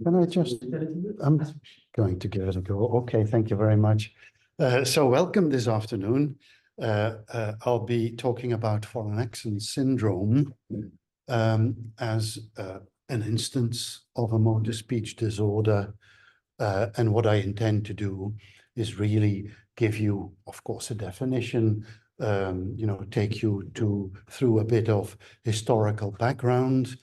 Can I just, I'm going to give it a go. Okay, thank you very much. So welcome this afternoon. I'll be talking about foreign accent syndrome as an instance of a motor speech disorder. And what I intend to do is really give you, of course, a definition, take you through a bit of historical background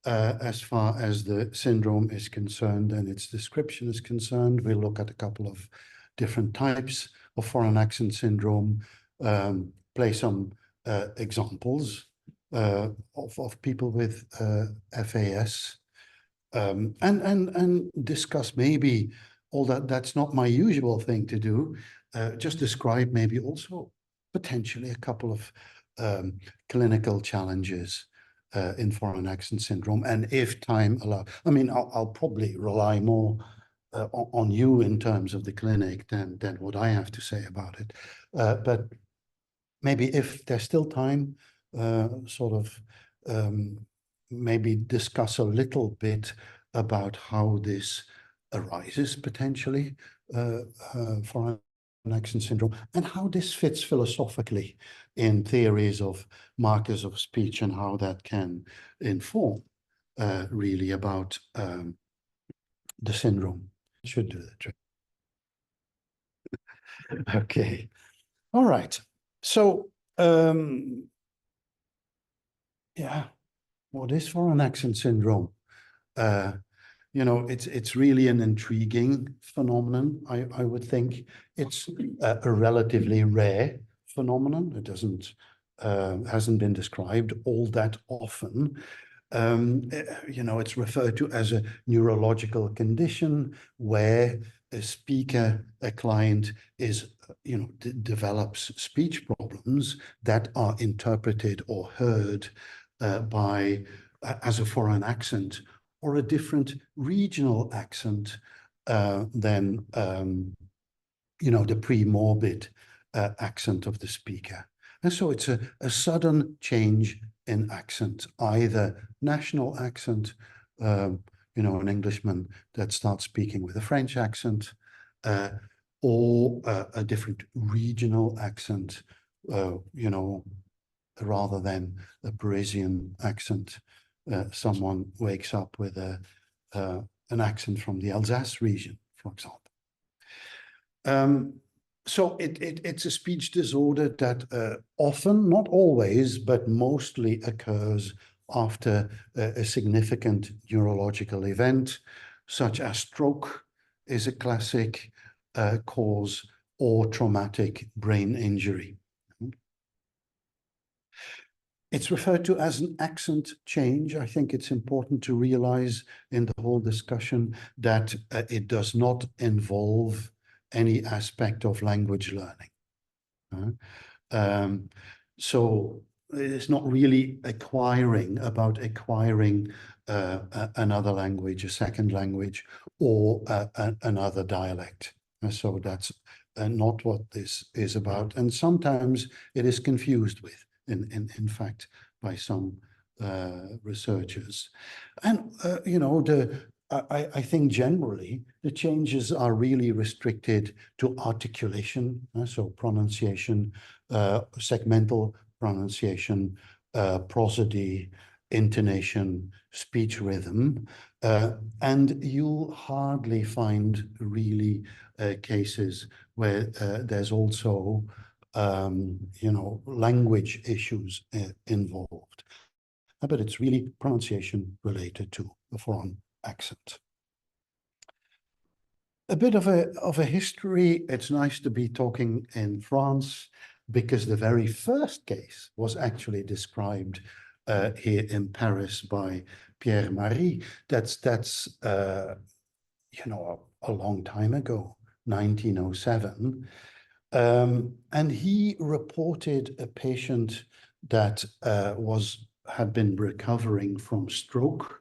as far as the syndrome is concerned and its description is concerned. We'll look at a couple of different types of foreign accent syndrome, play some examples of people with FAS, and discuss maybe, although that's not my usual thing to do, just describe maybe also potentially a couple of clinical challenges in foreign accent syndrome, and if time allows. I mean, I'll probably rely more on you in terms of the clinic than what I have to say about it. But maybe if there's still time, maybe discuss a little bit about how this arises potentially, foreign accent syndrome, and how this fits philosophically in theories of markers of speech and how that can inform really about the syndrome. Should do the trick. Okay. All right. So, yeah, what is foreign accent syndrome? It's really an intriguing phenomenon. I would think it's a relatively rare phenomenon. It hasn't been described all that often. It's referred to as a neurological condition where a client develops speech problems that are interpreted or heard as a foreign accent or a different regional accent than the pre-morbid accent of the speaker. And so it's a sudden change in accent, either national accent, an Englishman that starts speaking with a French accent, or a different regional accent, rather than a Parisian accent. Someone wakes up with an accent from the Alsace region, for example. So it's a speech disorder that often, not always, but mostly occurs after a significant neurological event, such as stroke is a classic cause, or traumatic brain injury. It's referred to as an accent change. I think it's important to realize in the whole discussion that it does not involve any aspect of language learning. So it's not really about acquiring another language, a second language, or another dialect. So that's not what this is about. And sometimes it is confused with, in fact, by some researchers. And, I think generally the changes are really restricted to articulation, so pronunciation, segmental pronunciation, prosody, intonation, speech rhythm, and you'll hardly find really cases where there's also language issues involved. But it's really pronunciation related to the foreign accent. A bit of a history. It's nice to be talking in France because the very first case was actually described here in Paris by Pierre Marie. That's a long time ago, 1907. And he reported a patient that had been recovering from stroke,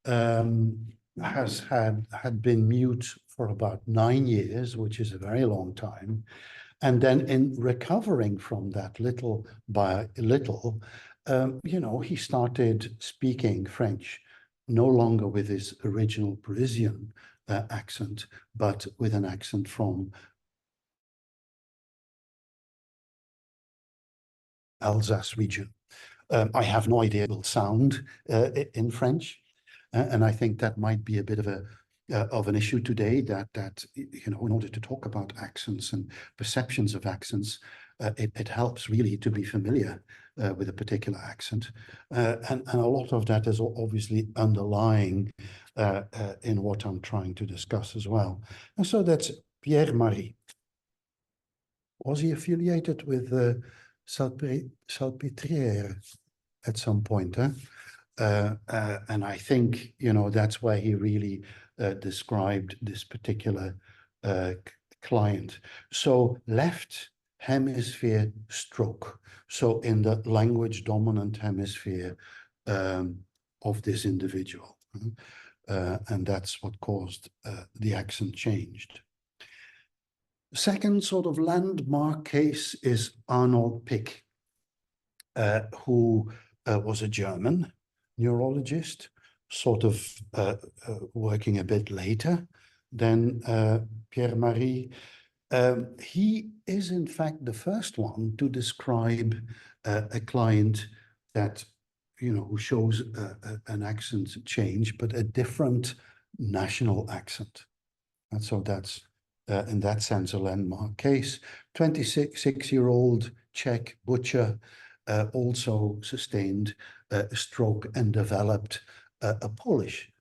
had been mute for about 9 years, which is a very long time. And then in recovering from that little by little, you know, he started speaking French, no longer with his original Parisian accent, but with an accent from Alsace region. I have no idea it will sound in French, and I think that might be a bit of an issue today. That you know, in order to talk about accents and perceptions of accents, it helps really to be familiar with a particular accent, and a lot of that is obviously underlying in what I'm trying to discuss as well. And so that's Pierre Marie. Was he affiliated with Salpêtrière at some point? And I think, you know, that's where he really described this particular client. So left hemisphere stroke. So in the language dominant hemisphere of this individual. And that's what caused the accent changed. Second sort of landmark case is Arnold Pick, who was a German neurologist, sort of working a bit later than Pierre Marie. He is in fact the first one to describe a client that, you know, who shows an accent change, but a different national accent. And so that's in that sense a landmark case. 26-year-old Czech butcher also sustained a stroke and developed a Polish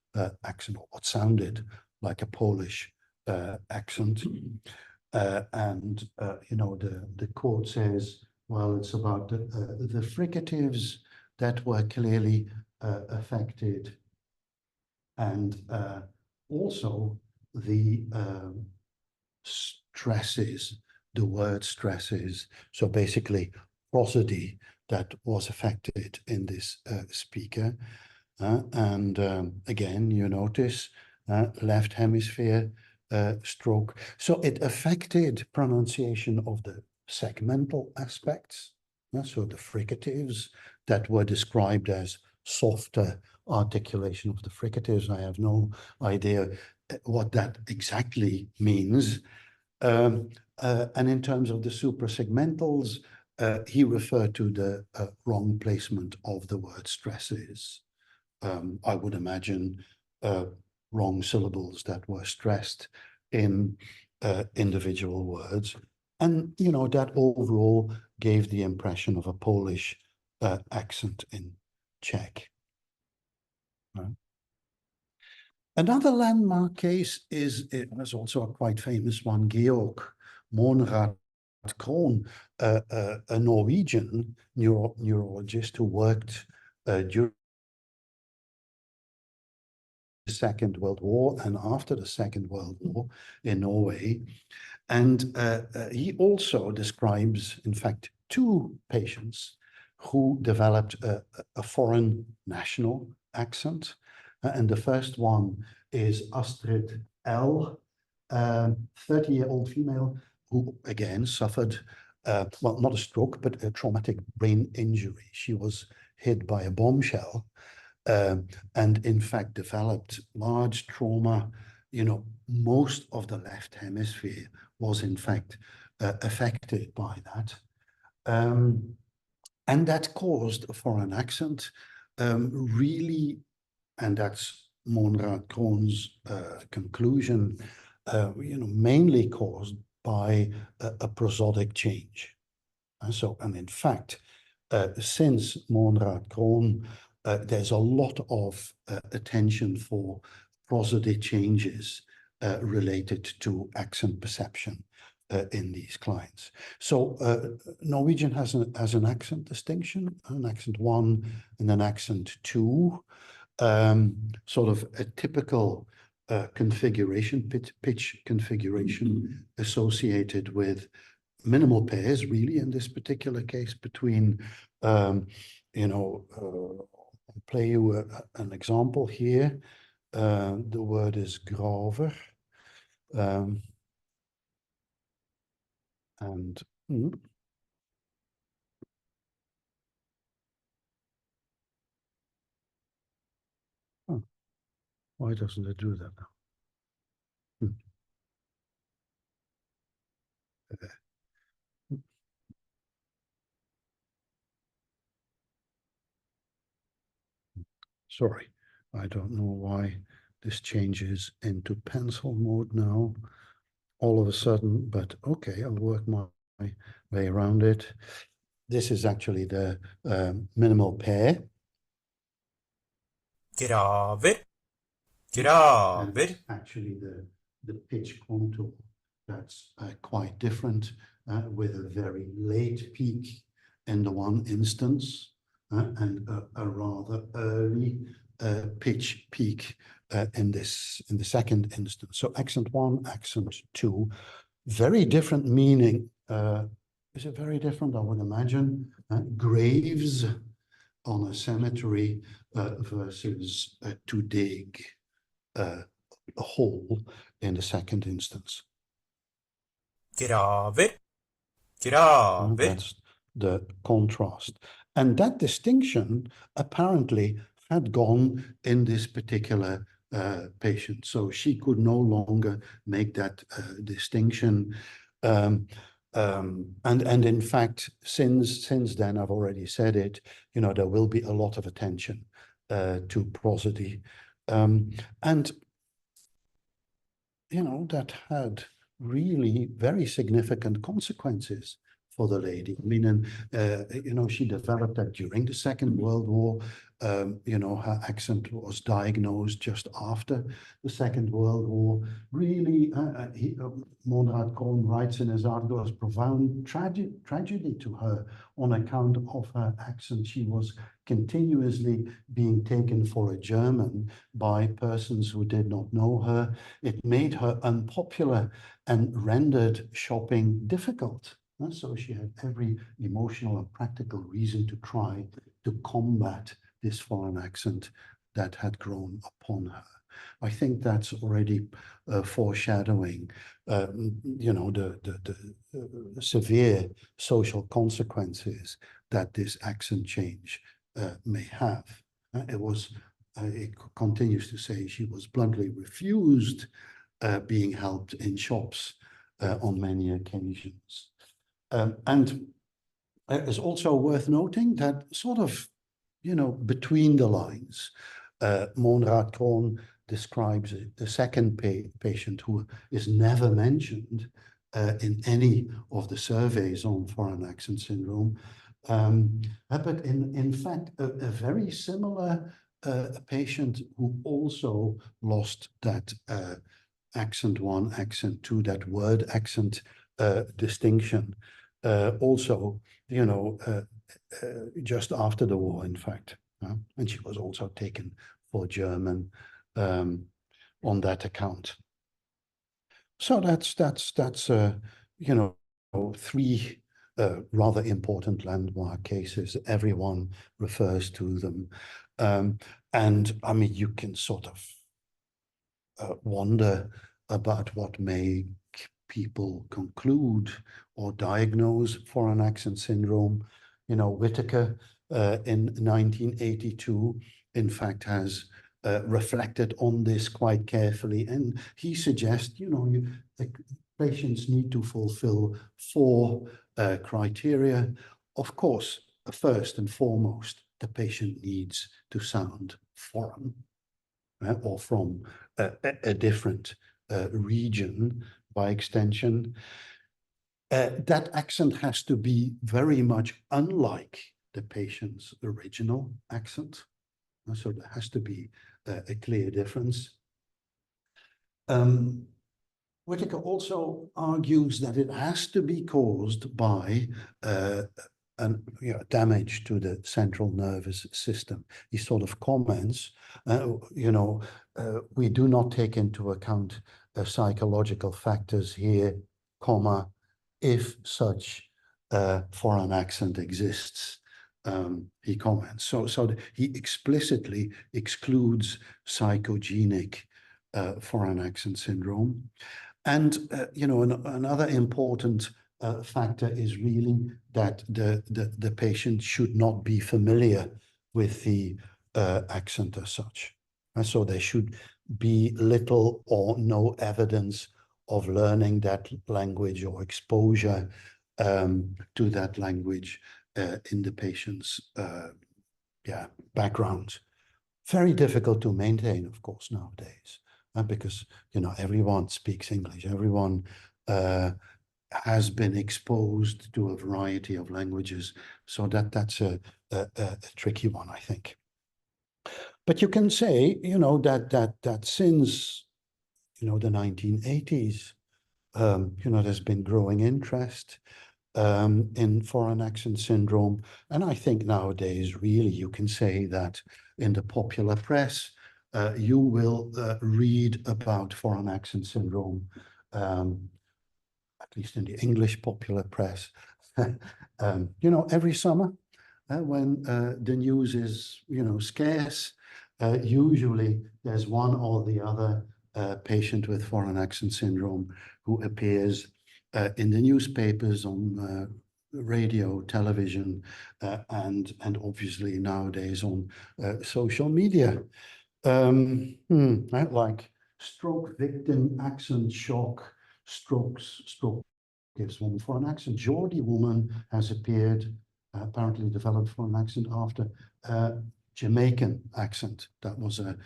accent, or what sounded like a Polish accent. And you know, the quote says, well, it's about the fricatives that were clearly affected, and also the stresses, the word stresses. So basically prosody that was affected in this speaker. And again, you notice left hemisphere stroke. So it affected pronunciation of the segmental aspects. So the fricatives that were described as softer articulation of the fricatives. I have no idea what that exactly means. And in terms of the suprasegmentals, he referred to the wrong placement of the word stresses. I would imagine wrong syllables that were stressed in individual words. And, you know, that overall gave the impression of a Polish accent in Czech. Right. Another landmark case is, it was also a quite famous one, Georg Monrad Krohn, a Norwegian neurologist who worked during the Second World War and after the Second World War in Norway. And he also describes, in fact, two patients who developed a foreign national accent. And the first one is Astrid L., 30-year-old female who again suffered, well, not a stroke, but a traumatic brain injury. She was hit by a bombshell and in fact developed large trauma. You know, most of the left hemisphere was in fact affected by that. And that caused a foreign accent, really, and that's Monrad Krohn's conclusion, you know, mainly caused by a prosodic change. And in fact, since Monrad Krohn, there's a lot of attention for prosody changes related to accent perception in these clients. So Norwegian has an accent distinction, an accent 1 and an accent 2, sort of a typical configuration, pitch configuration associated with minimal pairs, really, in this particular case, between, you know, I'll play you an example here. The word is graver. And Why doesn't it do that now? Sorry, I don't know why this changes into pencil mode now all of a sudden, but okay, I'll work my way around it. This is actually the minimal pair. Grave. Grave. Actually the pitch contour that's quite different with a very late peak in the one instance and a rather early pitch peak in the second instance. So accent 1, accent 2, very different meaning. Is it very different? I would imagine. Graves on a cemetery versus to dig a hole in the second instance. Graver. Graver. That's the contrast. And that distinction apparently had gone in this particular patient. So she could no longer make that distinction. And in fact, since then, I've already said it, you know, there will be a lot of attention to prosody. And, you know, that had really very significant consequences for the lady. I mean, and, you know, she developed that during the Second World War. You know, her accent was diagnosed just after the Second World War. Really, Monrad Kohn writes in his article, "It was profound tragedy to her on account of her accent. She was continuously being taken for a German by persons who did not know her. It made her unpopular and rendered shopping difficult." So she had every emotional and practical reason to try to combat this foreign accent that had grown upon her. I think that's already foreshadowing, you know, the severe social consequences that this accent change may have. It continues to say she was bluntly refused being helped in shops on many occasions. And it's also worth noting that sort of, you know, between the lines, Monrad Kohn describes a second patient who is never mentioned in any of the surveys on foreign accent syndrome. But in fact, a very similar patient who also lost that accent 1, accent 2, that word accent distinction. Also, you know, just after the war, in fact, and she was also taken for German on that account. So that's you know, 3 rather important landmark cases. Everyone refers to them, and I mean, you can sort of wonder about what may people conclude or diagnose foreign accent syndrome. You know, Whitaker in 1982, in fact, has reflected on this quite carefully. And he suggests, you know, the patients need to fulfill 4 criteria. Of course, first and foremost, the patient needs to sound foreign or from a different region by extension. That accent has to be very much unlike the patient's original accent. So there has to be a clear difference. Whitaker also argues that it has to be caused by damage to the central nervous system. He sort of comments, you know, we do not take into account psychological factors here, comma, if such foreign accent exists, he comments. So he explicitly excludes psychogenic foreign accent syndrome. And, you know, another important factor is really that the patient should not be familiar with the accent as such. And so they should be little or no evidence of learning that language or exposure to that language in the patient's background. Very difficult to maintain, of course, nowadays, because everyone speaks English. Everyone has been exposed to a variety of languages, so that's a tricky one, I think. But you can say, that since the 1980s, there's been growing interest in foreign accent syndrome, and I think nowadays, really, you can say that in the popular press, you will read about foreign accent syndrome, at least in the English popular press, every summer when the news is, scarce. Usually there's one or the other patient with foreign accent syndrome who appears in the newspapers, on radio, television, and obviously nowadays on social media. Like stroke victim, accent shock, stroke gives one foreign accent. Geordie woman has appeared, apparently developed foreign accent after Jamaican accent. That was a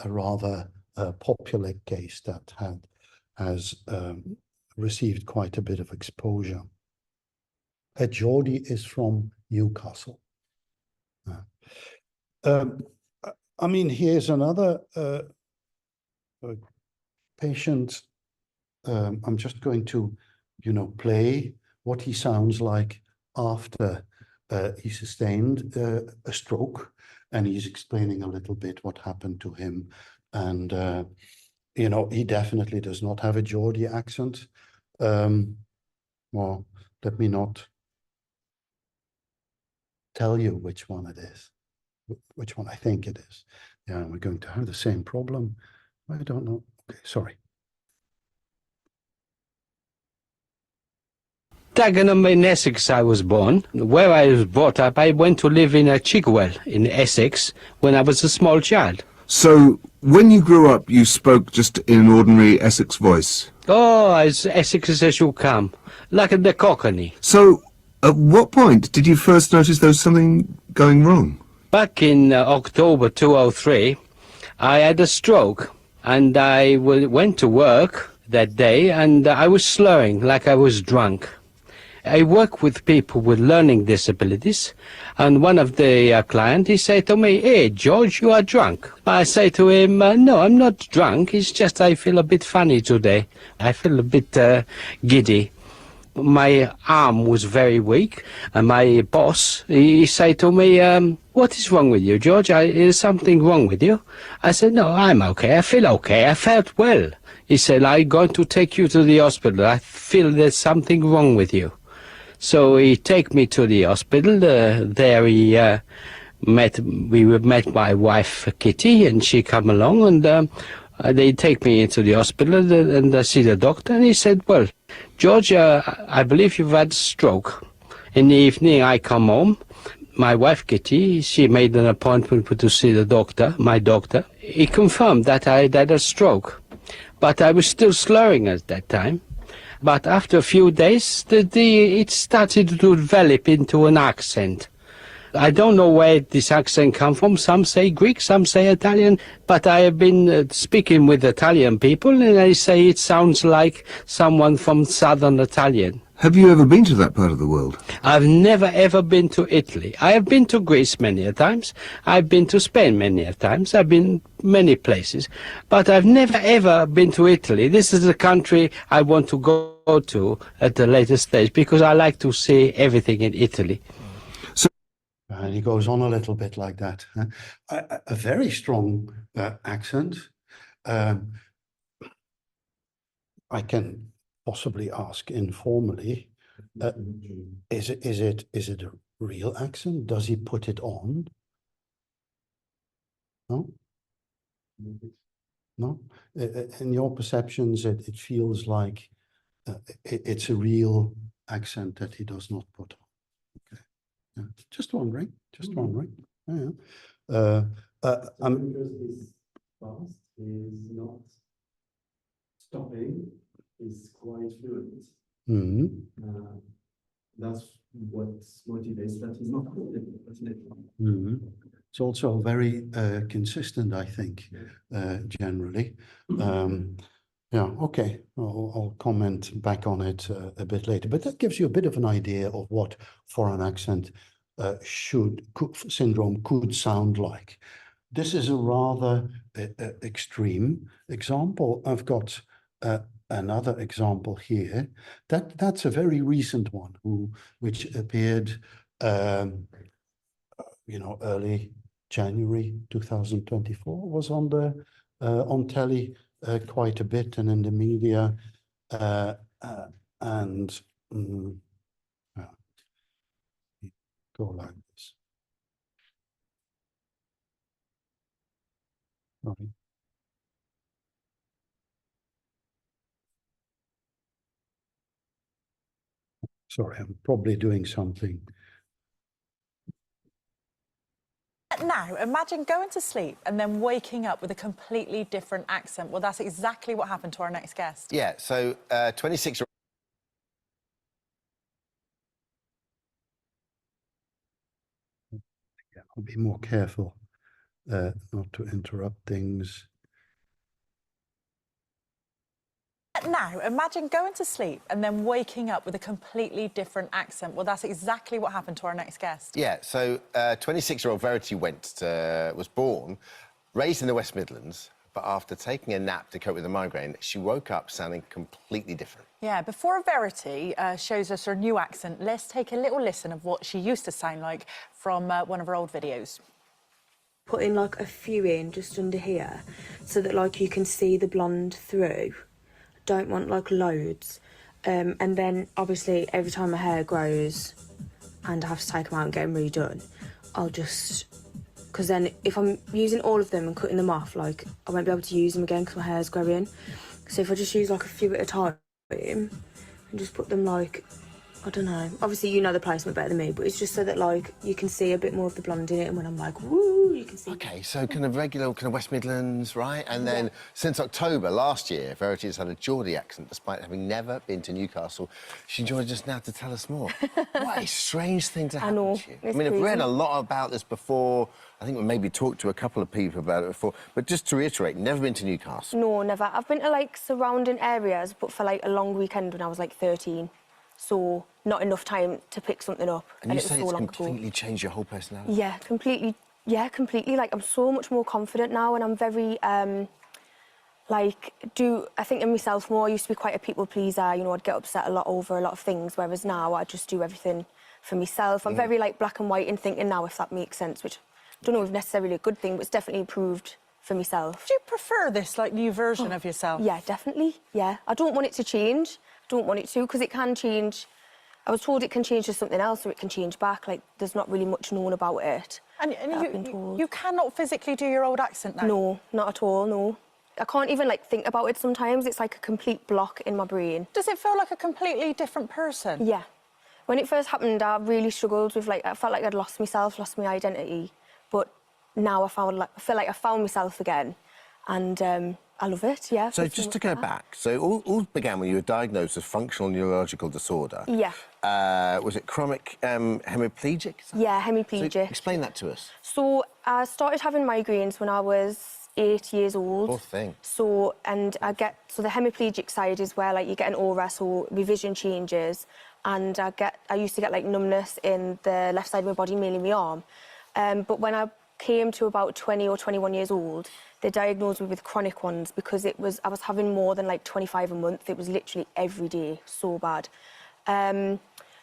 rather popular case that has received quite a bit of exposure. A Geordie is from Newcastle. I mean, here's another patient. I'm just going to, play what he sounds like after he sustained a stroke, and he's explaining a little bit what happened to him. And, he definitely does not have a Geordie accent. Well, let me not tell you which one it is, which one I think it is. Yeah, we're going to have the same problem. I don't know. Okay, sorry. Dagenham in Essex I was born. Where I was brought up, I went to live in Chigwell in Essex when I was a small child. So, when you grew up, you spoke just in an ordinary Essex voice? Oh, as Essex as you come, like the Cockney. So, at what point did you first notice there was something going wrong? Back in October 2003, I had a stroke, and I went to work that day, and I was slurring like I was drunk. I work with people with learning disabilities, and one of the clients, he said to me, "Hey, George, you are drunk." I say to him, "No, I'm not drunk, it's just I feel a bit funny today. I feel a bit giddy." My arm was very weak, and my boss, he said to me, "What is wrong with you, George? Is something wrong with you?" I said, "No, I'm okay, I feel okay, I felt well." He said, "I'm going to take you to the hospital, I feel there's something wrong with you." So he take me to the hospital. There we met my wife Kitty, and she come along, and they take me into the hospital and I see the doctor, and he said, "Well, George, I believe you've had a stroke." In the evening I come home. My wife Kitty, she made an appointment to see the doctor, my doctor. He confirmed that I had a stroke, but I was still slurring at that time. But after a few days, it started to develop into an accent. I don't know where this accent comes from. Some say Greek, some say Italian. But I have been speaking with Italian people, and they say it sounds like someone from southern Italian. Have you ever been to that part of the world? I've never ever been to Italy. I have been to Greece many a times. I've been to Spain many a times. I've been many places. But I've never ever been to Italy. This is the country I want to go to at the later stage, because I like to see everything in Italy. And he goes on a little bit like that. A very strong accent. I can possibly ask informally, is it a real accent? Does he put it on? No? No? In your perceptions, it feels like it's a real accent that he does not put on. Okay. Yeah. Just wondering. Yeah. is not stopping, is quite fluent. Mhm. That's what motivates that he's not definitely. Mhm. It's also very consistent, I think, generally. Yeah, okay. I'll comment back on it a bit later, but that gives you a bit of an idea of what foreign accent syndrome could sound like. This is a rather extreme example. I've got another example here. That's a very recent one, which appeared, early January 2024. Was on the on telly quite a bit and in the media, and go like this. Sorry. Sorry, I'm probably doing something. Now, imagine going to sleep and then waking up with a completely different accent. Well, that's exactly what happened to our next guest. Yeah, so 26. Yeah, I'll be more careful not to interrupt things. Now, imagine going to sleep and then waking up with a completely different accent. Well, that's exactly what happened to our next guest. Yeah, so 26-year-old Verity was born, raised in the West Midlands, but after taking a nap to cope with a migraine, she woke up sounding completely different. Yeah, before Verity shows us her new accent, let's take a little listen of what she used to sound like from one of her old videos. Putting like a few in just under here so that like you can see the blonde through. Don't want like loads, and then obviously every time my hair grows and I have to take them out and get them redone, I'll just, because then if I'm using all of them and cutting them off, like I won't be able to use them again because my hair's growing. So if I just use like a few at a time and just put them like, I don't know, obviously you know the placement better than me, but it's just so that like you can see a bit more of the blonde in it, and when I'm like woo, you can see. Okay, so kind of regular kind of West Midlands, right? And then since October last year, Verity has had a Geordie accent despite having never been to Newcastle. She joins us now to tell us more. What a strange thing to happen to you. I mean, I've read a lot about this before. I think we maybe talked to a couple of people about it before, but just to reiterate, never been to Newcastle? No, never. I've been to like surrounding areas, but for like a long weekend when I was like 13. So not enough time to pick something up. And you say it's completely changed your whole personality? Yeah, completely. Yeah, completely. Like, I'm so much more confident now, and I'm very, I think of myself more. I used to be quite a people pleaser, you know, I'd get upset a lot over a lot of things, whereas now I just do everything for myself. I'm very, like, black and white in thinking now, if that makes sense, which I don't know if necessarily a good thing, but it's definitely improved for myself. Do you prefer this, like, new version of yourself? Yeah, definitely, yeah. I don't want it to change. Don't want it to, because it can change. I was told it can change to something else, or it can change back. Like, there's not really much known about it. And you cannot physically do your old accent now? No, not at all, no. I can't even, like, think about it sometimes. It's like a complete block in my brain. Does it feel like a completely different person? Yeah. When it first happened, I really struggled with, like, I felt like I'd lost myself, lost my identity. But now I feel like I found myself again. And I love it, yeah. So just to go back, so all began when you were diagnosed with functional neurological disorder. Yeah. Was it chronic hemiplegic? Yeah, hemiplegic. So explain that to us. So I started having migraines when I was 8 years old. Poor thing. So, so the hemiplegic side is where, like, you get an aura, so my vision changes, and I used to get, like, numbness in the left side of my body, mainly my arm. But when I came to about 20 or 21 years old, they diagnosed me with chronic ones because I was having more than like 25 a month. It was literally every day, so bad.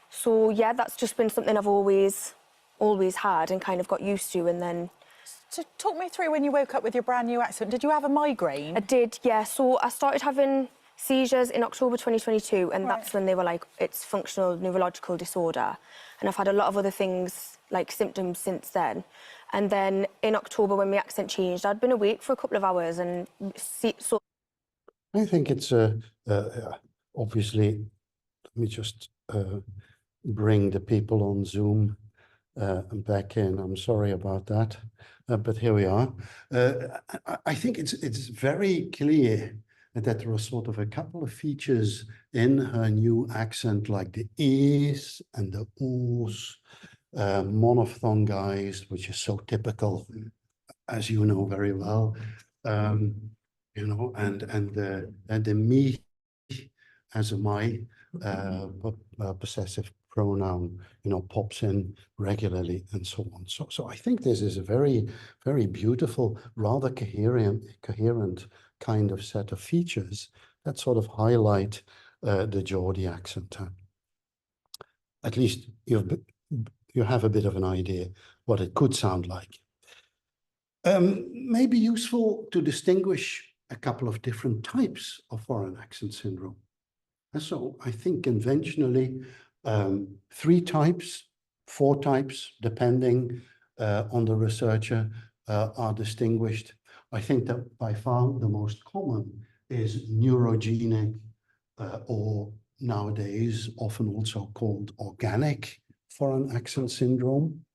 So yeah, that's just been something I've always had and kind of got used to. And then, so talk me through when you woke up with your brand new accent. Did you have a migraine? I did, yeah. So I started having seizures in October 2022, and that's when they were like, it's functional neurological disorder. And I've had a lot of other things, like symptoms since then. And then in October, when my accent changed, I'd been awake for a couple of hours, and so. I think it's obviously. Let me just bring the people on Zoom back in. I'm sorry about that, but here we are. I think it's very clear that there are sort of a couple of features in her new accent, like the e's and the o's, monophthongized, which is so typical, as you know very well, you know, and the me as a my possessive pronoun, you know, pops in regularly and so on. So I think this is a very, very beautiful, rather coherent kind of set of features that sort of highlight the Geordie accent. At least you have a bit of an idea what it could sound like. May be useful to distinguish a couple of different types of foreign accent syndrome. And so I think conventionally 3 types, 4 types, depending on the researcher, are distinguished. I think that by far the most common is neurogenic, or nowadays often also called organic foreign accent syndrome.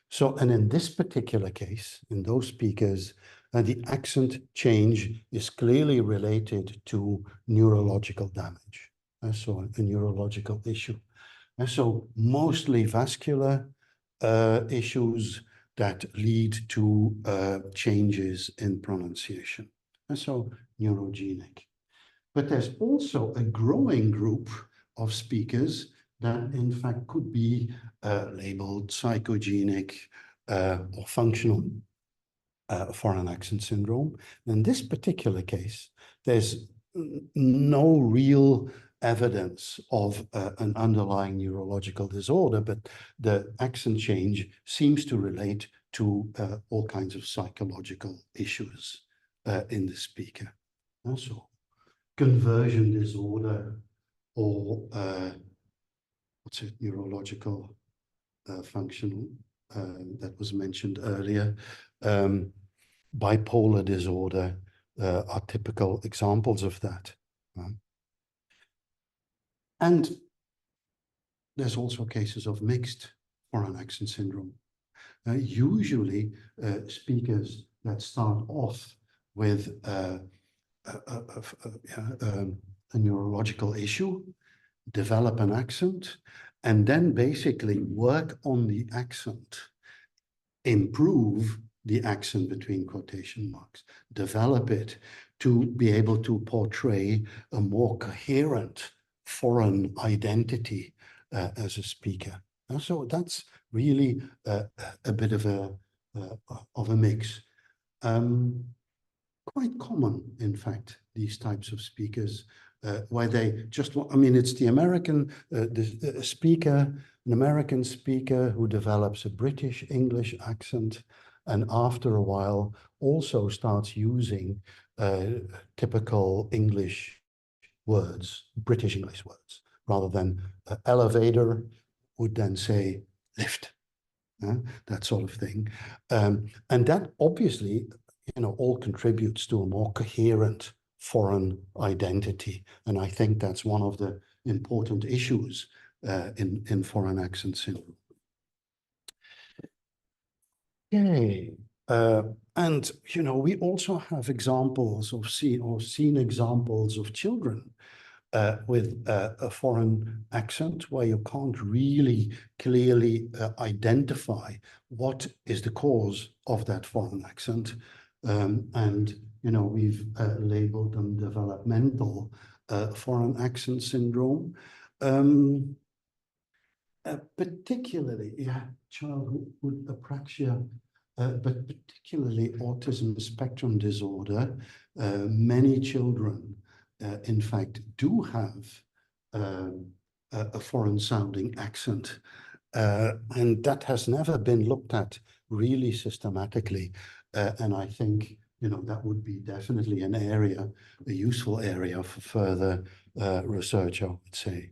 So, and in this particular case, in those speakers, the accent change is clearly related to neurological damage. So a neurological issue. And so mostly vascular issues that lead to changes in pronunciation. And so neurogenic. But there's also a growing group of speakers that in fact could be labeled psychogenic or functional foreign accent syndrome. In this particular case, there's no real evidence of an underlying neurological disorder, but the accent change seems to relate to all kinds of psychological issues in the speaker. Also, conversion disorder or what's it, neurological functional that was mentioned earlier. Bipolar disorder are typical examples of that. And there's also cases of mixed foreign accent syndrome. Usually speakers that start off with a neurological issue, develop an accent, and then basically work on the accent, improve the accent between quotation marks, develop it to be able to portray a more coherent foreign identity as a speaker. And so that's really a bit of a mix. Quite common, in fact, these types of speakers, where they just want, I mean, it's the American speaker, an American speaker who develops a British English accent, and after a while also starts using typical English words, British English words, rather than elevator would then say lift, that sort of thing. And that obviously, you know, all contributes to a more coherent foreign identity. And I think that's one of the important issues in foreign accent syndrome. Okay. And, you know, we also have examples of seen examples of children with a foreign accent where you can't really clearly identify what is the cause of that foreign accent. And, you know, we've labeled them developmental foreign accent syndrome. Particularly, childhood apraxia, but particularly autism spectrum disorder. Many children, in fact, do have a foreign sounding accent. And that has never been looked at really systematically. And I think, you know, that would be definitely an area, a useful area for further research, I would say.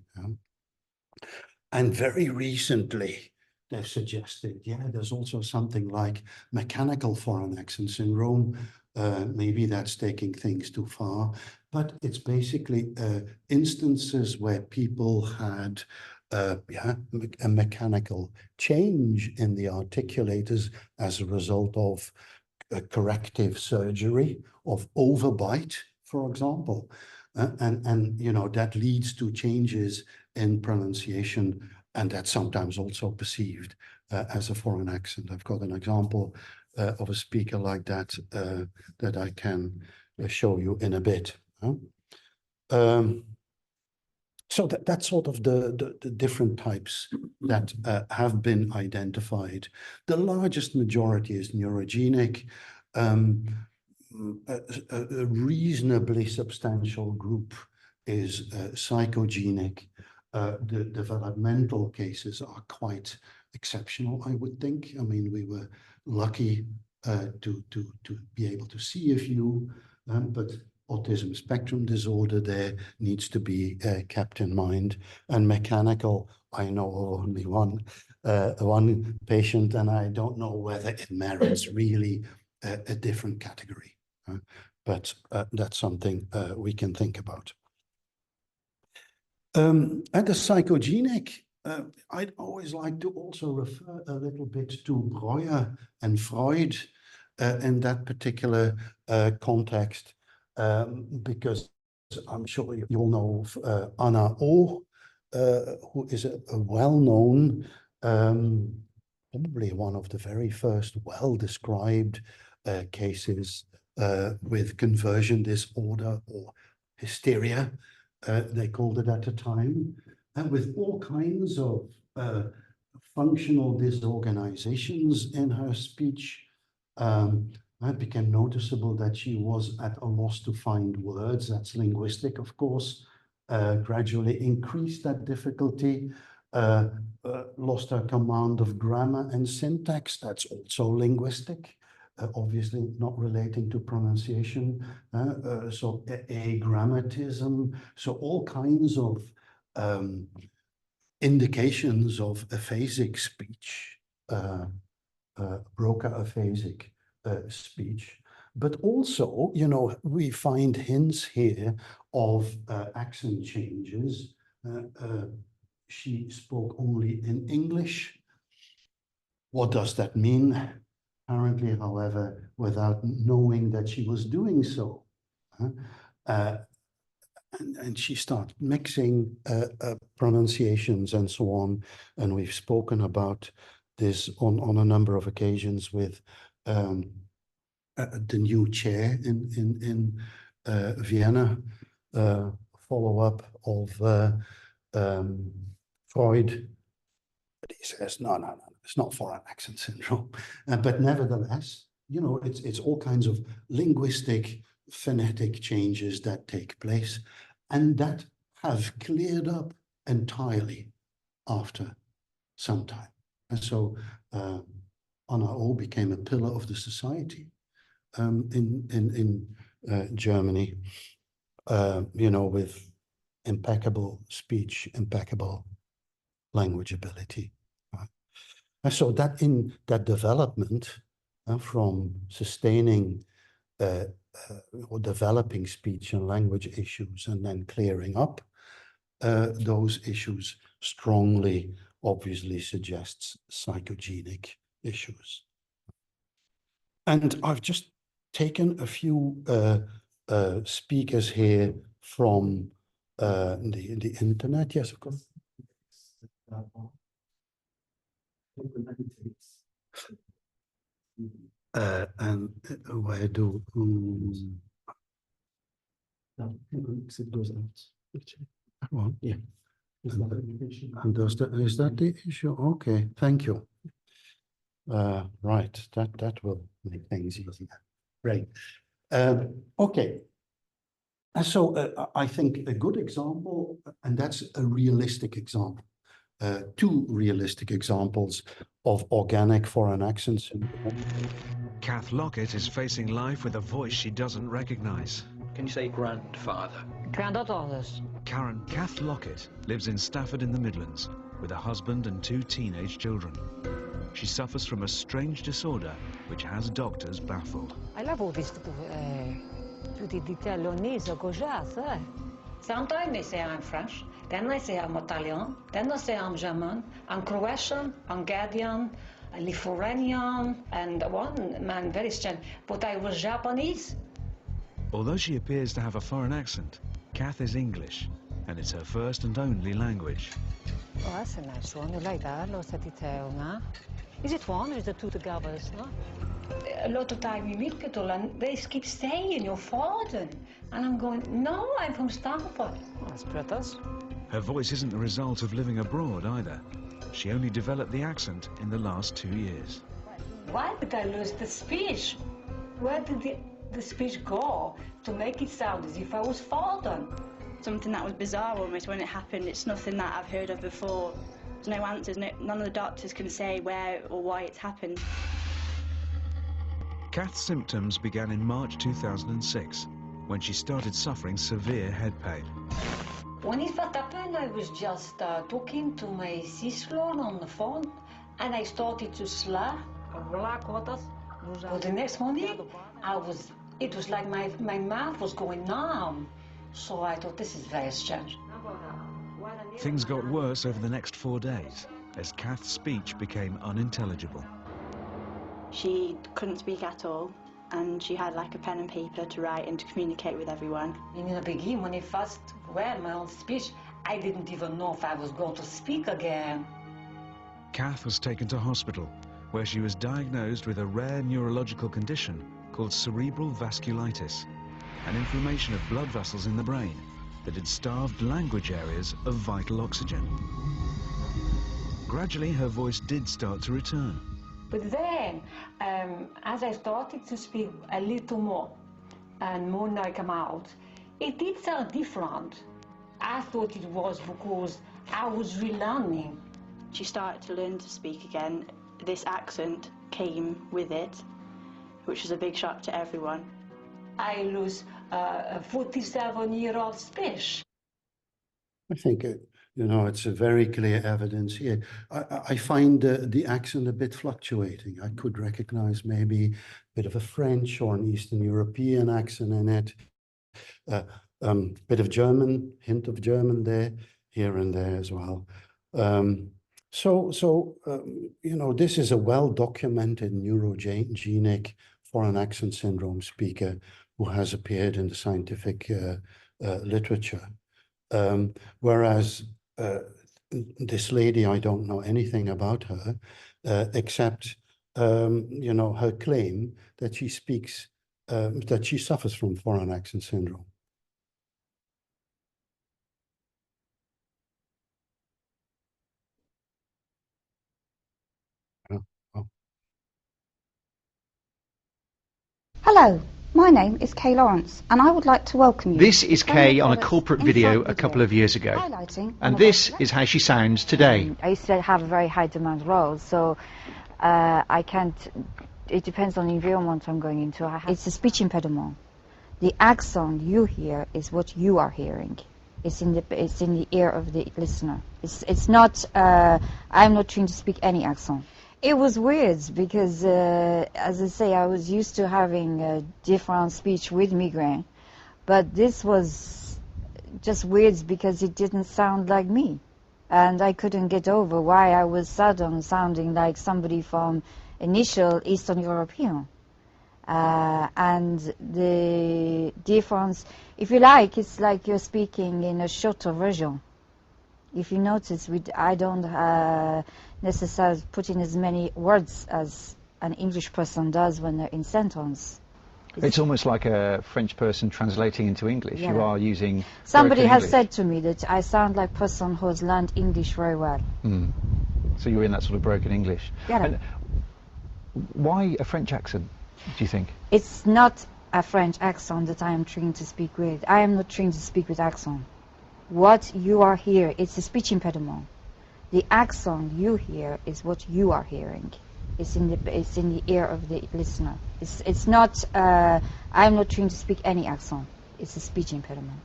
And very recently, they've suggested, yeah, there's also something like mechanical foreign accent syndrome. Maybe that's taking things too far, but it's basically instances where people had a mechanical change in the articulators as a result of corrective surgery, of overbite, for example. And you know, that leads to changes in pronunciation, and that's sometimes also perceived as a foreign accent. I've got an example of a speaker like that that I can show you in a bit. So that's sort of the different types that have been identified. The largest majority is neurogenic. A reasonably substantial group is psychogenic. The developmental cases are quite exceptional, I would think. I mean, we were lucky to be able to see a few, but autism spectrum disorder there needs to be kept in mind. And mechanical, I know of only one patient, and I don't know whether it merits really a different category. But that's something we can think about. And the psychogenic, I'd always like to also refer a little bit to Breuer and Freud in that particular context, because I'm sure you all know Anna O, who is a well-known, probably one of the very first well-described cases with conversion disorder or hysteria, they called it at the time, and with all kinds of functional disorganizations in her speech. It became noticeable that she was at a loss to find words. That's linguistic, of course. Gradually increased that difficulty, lost her command of grammar and syntax. That's also linguistic. Obviously not relating to pronunciation, so agrammatism, so all kinds of indications of aphasic speech, Broca aphasic speech. But also, you know, we find hints here of accent changes. She spoke only in English. What does that mean? Apparently, however, without knowing that she was doing so. And she started mixing pronunciations and so on. And we've spoken about this on a number of occasions with the new chair in Vienna, follow-up of Freud. But he says, no, it's not foreign accent syndrome. But nevertheless, you know, it's all kinds of linguistic, phonetic changes that take place and that have cleared up entirely after some time. And so Anna O became a pillar of the society in Germany, you know, with impeccable speech, impeccable language ability. And so that in that development from sustaining or developing speech and language issues and then clearing up those issues strongly, obviously suggests psychogenic issues. And I've just taken a few speakers here from the internet. Yes, of course. And where do it goes out. Well, yeah. And is that the issue? Okay, thank you. Right, that will make things easier. Great. Okay. And so I think a good example, and that's a realistic example. Two realistic examples of organic foreign accents. Kath Lockett is facing life with a voice she doesn't recognize. Can you say grandfather? Granddaughters. Karen Kath Lockett lives in Stafford in the Midlands with a husband and 2 teenage children. She suffers from a strange disorder which has doctors baffled. Hai l'avuto visto tutti i detail ogni cosa già, sai? Sometimes they say I'm French, then I say I'm Italian, then I say I'm German, I'm Croatian, Hungarian, Lithuanian, and one man very strange, but I was Japanese. Although she appears to have a foreign accent, Kath is English, and it's her first and only language. Oh, that's a nice one. You like that? Is it one or is it two together? No? A lot of time you meet people and they keep saying you're foreign. And I'm going, no, I'm from Stanford. Oh, that's British. Her voice isn't the result of living abroad either. She only developed the accent in the last 2 years. Why did I lose the speech? Where did the speech go to make it sound as if I was foreign? Something that was bizarre almost when it happened. It's nothing that I've heard of before. There's no answers, none of the doctors can say where or why it's happened. Kath's symptoms began in March 2006, when she started suffering severe head pain. When it first happened, I was just talking to my sister on the phone, and I started to slur. But the next morning, it was like my mouth was going numb. So I thought, this is very strange. Things got worse over the next 4 days, as Kath's speech became unintelligible. She couldn't speak at all, and she had like a pen and paper to write and to communicate with everyone. In the beginning, when I first read my own speech, I didn't even know if I was going to speak again. Kath was taken to hospital, where she was diagnosed with a rare neurological condition called cerebral vasculitis, an inflammation of blood vessels in the brain that had starved language areas of vital oxygen. Gradually, her voice did start to return. But then, as I started to speak a little more, and more like a mouth, it did sound different. I thought it was because I was relearning. She started to learn to speak again. This accent came with it, which was a big shock to everyone. I lose a 47-year-old speech. I think, it's a very clear evidence here. I find the accent a bit fluctuating. I could recognize maybe a bit of a French or an Eastern European accent in it. Bit of German, hint of German there, here and there as well. This is a well-documented neurogenic foreign accent syndrome speaker who has appeared in the scientific literature. Whereas this lady, I don't know anything about her, except, her claim that she speaks, that she suffers from foreign accent syndrome. Hello, my name is Kay Lawrence, and I would like to welcome you. This is Kay on a corporate video a couple of years ago, and this is how she sounds today. I used to have a very high demand role, so I can't, it depends on the environment I'm going into. It's a speech impediment. The accent you hear is what you are hearing. It's in the ear of the listener. It's not, I'm not trying to speak any accent. It was weird because, as I say, I was used to having a different speech with migraine, but this was just weird because it didn't sound like me, and I couldn't get over why I was suddenly sounding like somebody from initial Eastern European. And the difference, if you like, it's like you're speaking in a shorter version. If you notice, I don't necessarily put in as many words as an English person does when they're in sentence. It's almost like a French person translating into English. Yeah. You are using Somebody has English. said to me that I sound like a person who has learned English very well. Mm. So you're in that sort of broken English. Yeah. And why a French accent, do you think? It's not a French accent that I am trying to speak with. I am not trying to speak with accent. What you are hearing, it's a speech impediment. The accent you hear is what you are hearing. It's in the ear of the listener. It's not. I'm not trying to speak any accent. It's a speech impediment.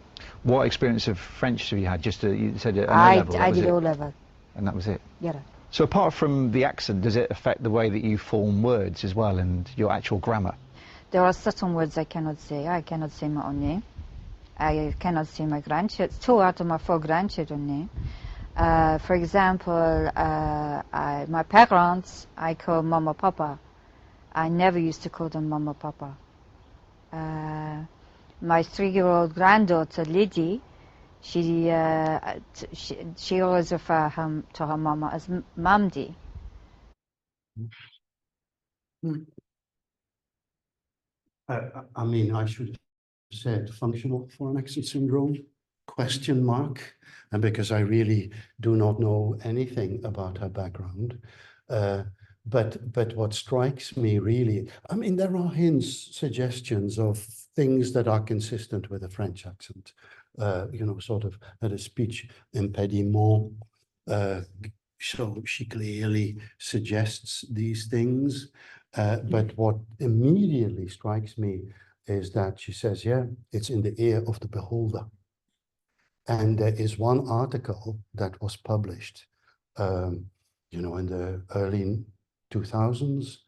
What experience of French have you had? Just you said at O level. I did O level. And that was it. Yeah. So apart from the accent, does it affect the way that you form words as well and your actual grammar? There are certain words I cannot say. I cannot say my own name. I cannot see my grandchildren. 2 out of my 4 grandchildren. For example, my parents, I call Mama Papa. I never used to call them Mama Papa. My 3-year-old granddaughter, Lydie, she always refers to her mama as Mamdi. I mean, I should have said functional foreign accent syndrome, ? And because I really do not know anything about her background. But what strikes me really, I mean, there are hints, suggestions of things that are consistent with a French accent, you know, sort of at a speech impediment. So she clearly suggests these things. But what immediately strikes me is that she says, yeah, it's in the ear of the beholder. And there is one article that was published, you know, in the early 2000s,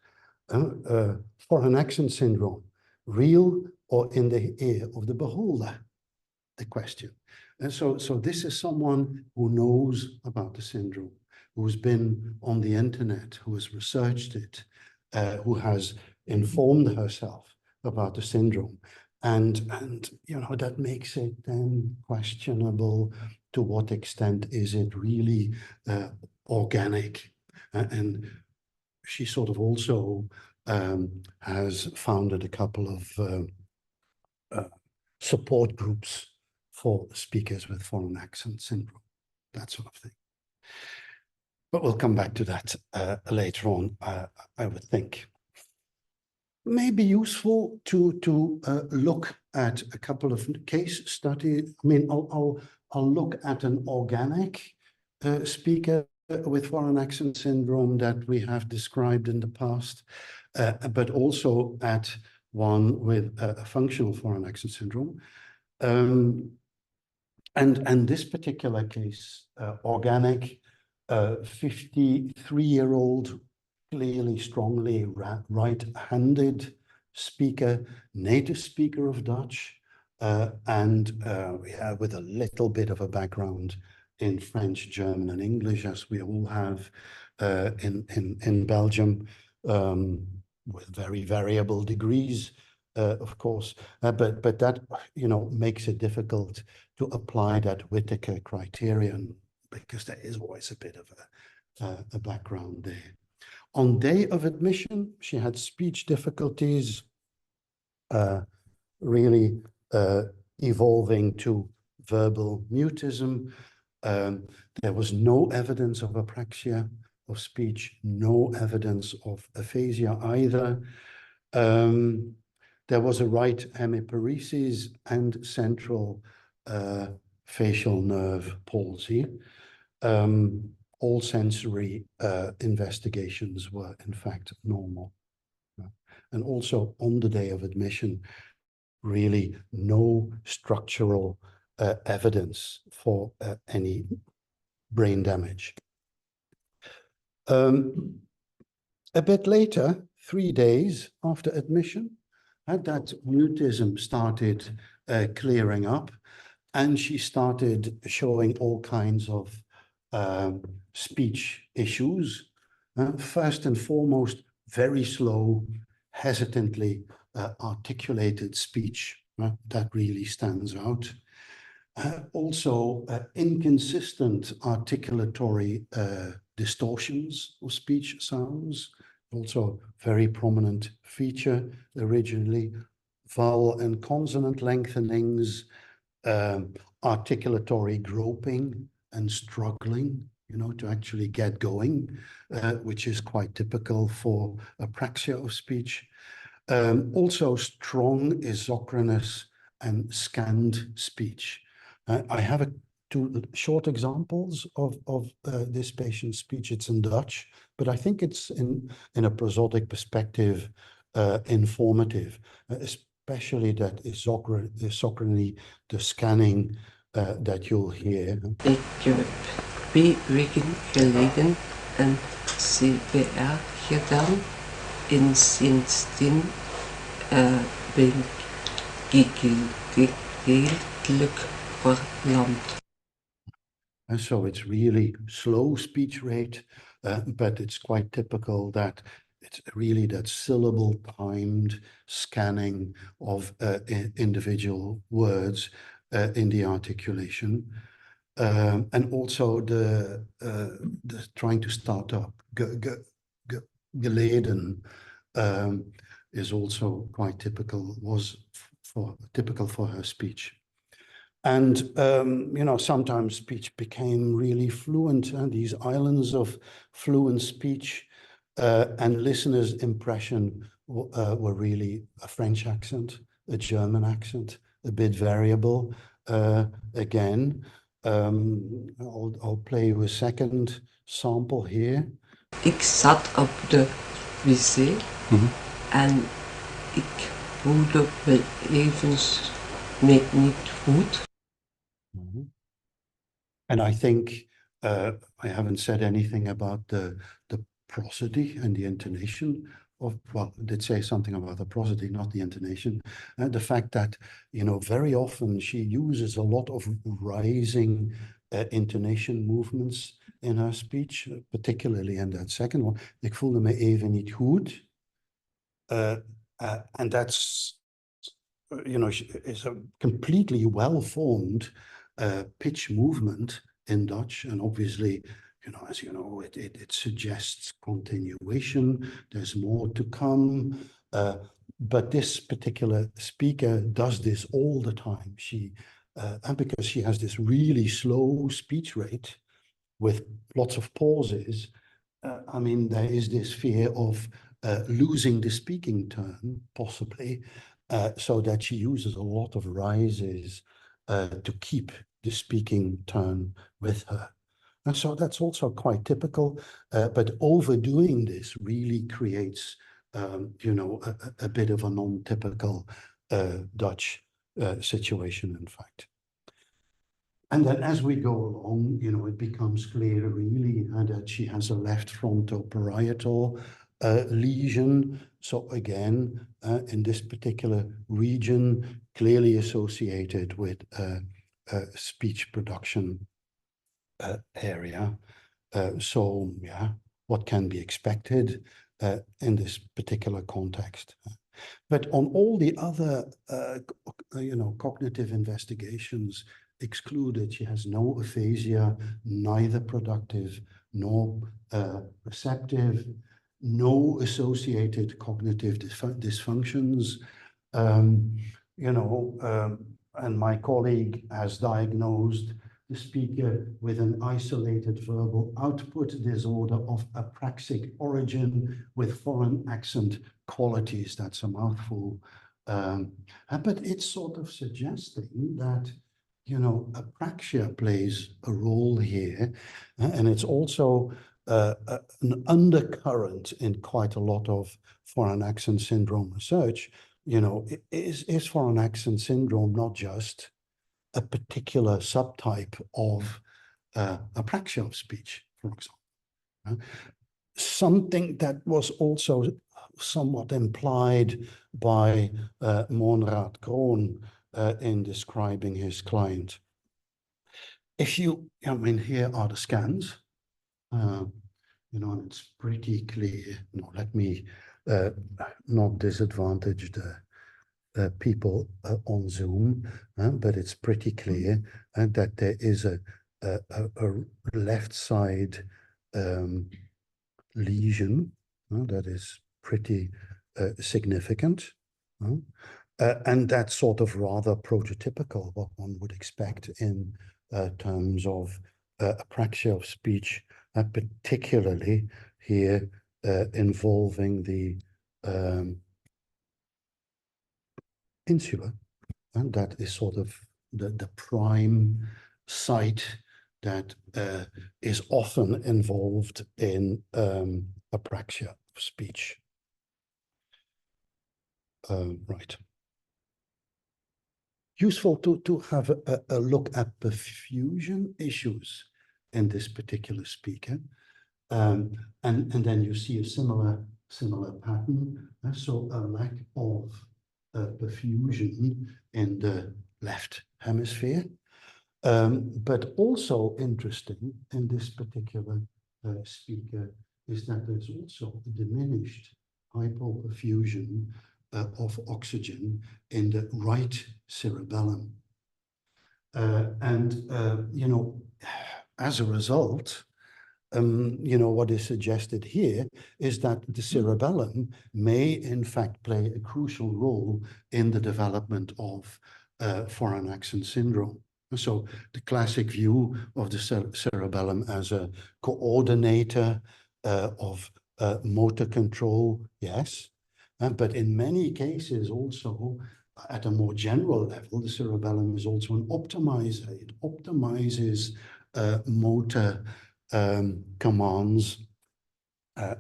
foreign accent syndrome, real or in the ear of the beholder, the question. And so this is someone who knows about the syndrome, who's been on the internet, who has researched it, who has informed herself about the syndrome. And you know, that makes it then questionable to what extent is it really organic. And she sort of also has founded a couple of support groups for speakers with foreign accent syndrome, that sort of thing. But we'll come back to that later on, I would think. May be useful to look at a couple of case studies. I mean, I'll look at an organic speaker with foreign accent syndrome that we have described in the past, but also at one with a functional foreign accent syndrome. And this particular case, organic, 53-year-old, clearly strongly right-handed speaker, native speaker of Dutch, and with a little bit of a background in French, German, and English, as we all have in Belgium, with very variable degrees, of course. But that, you know, makes it difficult to apply that Whittaker criterion, because there is always a bit of a background there. On day of admission, she had speech difficulties, really evolving to verbal mutism. There was no evidence of apraxia of speech, no evidence of aphasia either. There was a right hemiparesis and central facial nerve palsy. All sensory investigations were in fact normal. And also on the day of admission, really no structural evidence for any brain damage. A bit later, 3 days after admission, that mutism started clearing up, and she started showing all kinds of speech issues. First and foremost, very slow, hesitantly articulated speech. That really stands out. Also, inconsistent articulatory distortions of speech sounds, also very prominent feature originally. Vowel and consonant lengthenings, articulatory groping and struggling, you know, to actually get going, which is quite typical for apraxia of speech. Also strong isochronous and scanned speech. I have 2 short examples of this patient's speech. It's in Dutch, but I think it's in a prosodic perspective informative, especially that isochrony, the scanning that you'll hear. Ik heb 3 weken geleden een CPR gedaan en sindsdien ben ik heel onafhankelijk verlamd. And so it's really slow speech rate, but it's quite typical that it's really that syllable timed scanning of individual words in the articulation. And also the trying to start up, geleden, is also quite typical, typical for her speech. And, you know, sometimes speech became really fluent, and these islands of fluent speech and listeners' impression were really a French accent, a German accent, a bit variable. Again, I'll play you a second sample here. Ik zat op de wc en ik voelde me even niet goed. And I think I haven't said anything about the prosody and the intonation of, well, I did say something about the prosody, not the intonation. The fact that, you know, very often she uses a lot of rising intonation movements in her speech, particularly in that second one. Ik voelde me even niet goed. And that's, you know, is a completely well-formed pitch movement in Dutch, and obviously, you know, as you know, it suggests continuation. There's more to come, but this particular speaker does this all the time. She, and because she has this really slow speech rate with lots of pauses, I mean, there is this fear of losing the speaking turn, possibly, so that she uses a lot of rises to keep the speaking turn with her. And so that's also quite typical, but overdoing this really creates, you know, a bit of a non-typical Dutch situation, in fact. And then as we go along, you know, it becomes clear really that she has a left frontoparietal lesion. So again, in this particular region, clearly associated with speech production area. So yeah, what can be expected in this particular context? But on all the other, you know, cognitive investigations excluded, she has no aphasia, neither productive nor receptive, no associated cognitive dysfunctions. You know, and my colleague has diagnosed the speaker with an isolated verbal output disorder of apraxic origin with foreign accent qualities. That's a mouthful. But it's sort of suggesting that, you know, apraxia plays a role here. And it's also an undercurrent in quite a lot of foreign accent syndrome research. You know, is foreign accent syndrome not just a particular subtype of apraxia of speech, for example? Something that was also somewhat implied by Monrad Kroon in describing his client. If you, I mean, here are the scans, you know, and it's pretty clear. No, let me not disadvantage the people on Zoom, but it's pretty clear that there is a left side lesion that is pretty significant. And that's sort of rather prototypical, what one would expect in terms of apraxia of speech, particularly here involving the insula, and that is sort of the prime site that is often involved in apraxia of speech. Right. Useful to have a look at perfusion issues in this particular speaker. And then you see a similar pattern. So a lack of perfusion in the left hemisphere. But also interesting in this particular speaker is that there's also a diminished hypoperfusion of oxygen in the right cerebellum. You know, as a result, you know, what is suggested here is that the cerebellum may in fact play a crucial role in the development of foreign accent syndrome. So the classic view of the cerebellum as a coordinator of motor control, yes, but in many cases also at a more general level, the cerebellum is also an optimizer. It optimizes motor commands,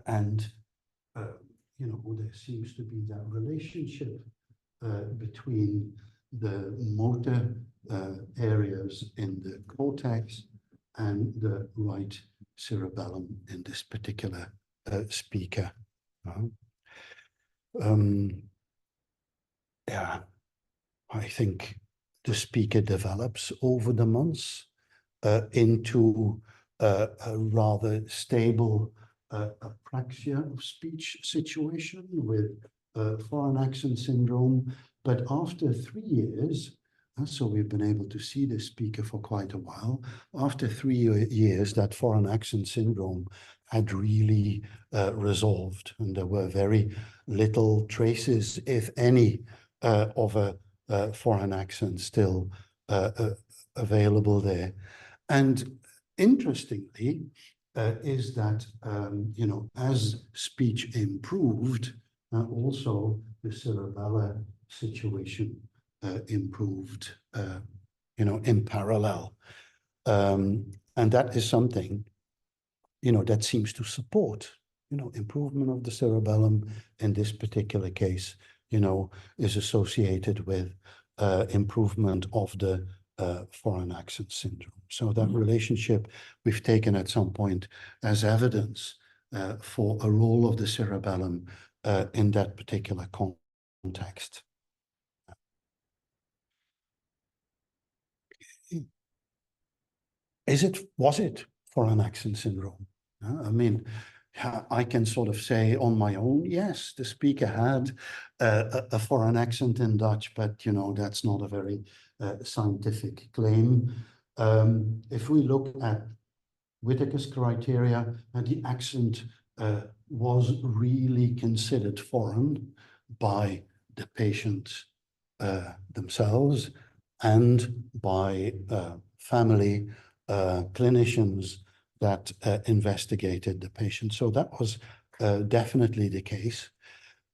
and you know, there seems to be that relationship between the motor areas in the cortex and the right cerebellum in this particular speaker. Yeah, I think the speaker develops over the months into a rather stable apraxia of speech situation with foreign accent syndrome. But after 3 years, so we've been able to see this speaker for quite a while, after 3 years, that foreign accent syndrome had really resolved, and there were very little traces, if any, of a foreign accent still available there. And interestingly, is that, you know, as speech improved, also the cerebellar situation improved, you know, in parallel. And that is something, you know, that seems to support, you know, improvement of the cerebellum in this particular case, you know, is associated with improvement of the foreign accent syndrome. So that relationship we've taken at some point as evidence for a role of the cerebellum in that particular context. Was it foreign accent syndrome? I mean, I can sort of say on my own, yes, the speaker had a foreign accent in Dutch, but, you know, that's not a very scientific claim. If we look at Whittaker's criteria, the accent was really considered foreign by the patient themselves and by family clinicians that investigated the patient. So that was definitely the case.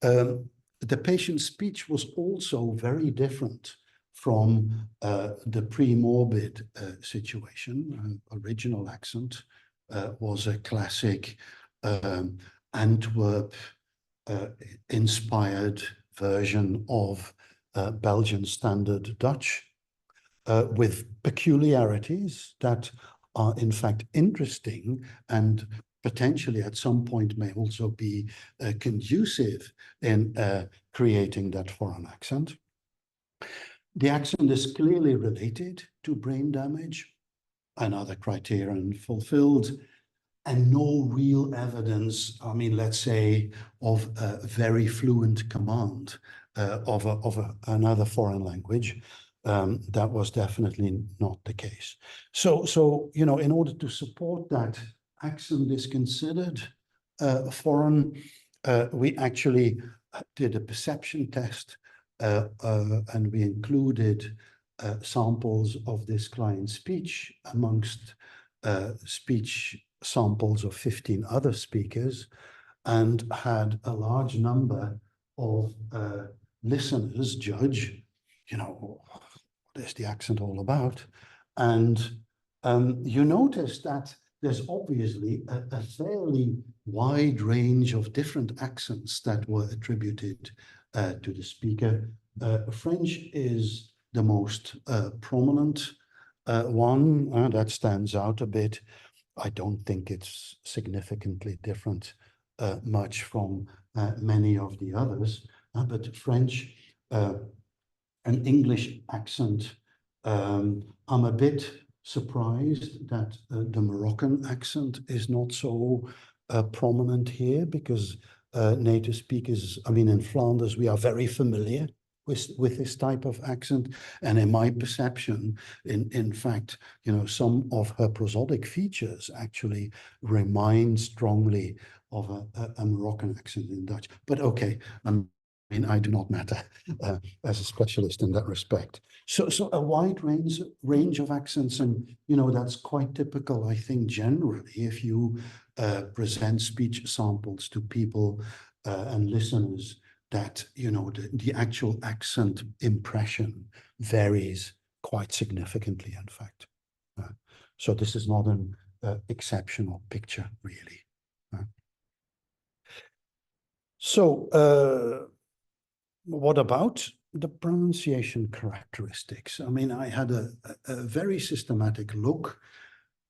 The patient's speech was also very different from the pre-morbid situation. Original accent was a classic Antwerp inspired version of Belgian Standard Dutch, with peculiarities that are in fact interesting and potentially at some point may also be conducive in creating that foreign accent. The accent is clearly related to brain damage, another criterion fulfilled, and no real evidence, I mean, let's say, of a very fluent command of another foreign language. That was definitely not the case. So you know, in order to support that accent is considered foreign, we actually did a perception test, and we included samples of this client's speech amongst speech samples of 15 other speakers, and had a large number of listeners judge, you know, what is the accent all about? And you notice that there's obviously a fairly wide range of different accents that were attributed to the speaker. French is the most prominent one that stands out a bit. I don't think it's significantly different much from many of the others, but French an English accent. I'm a bit surprised that the Moroccan accent is not so prominent here, because native speakers, I mean, in Flanders, we are very familiar with this type of accent. And in my perception, in fact, you know, some of her prosodic features actually remind strongly of a Moroccan accent in Dutch. But okay, I mean, I do not matter as a specialist in that respect. So a wide range of accents, and you know, that's quite typical, I think, generally, if you present speech samples to people and listeners, that, you know, the actual accent impression varies quite significantly, in fact. So this is not an exceptional picture, really. So what about the pronunciation characteristics? I mean, I had a very systematic look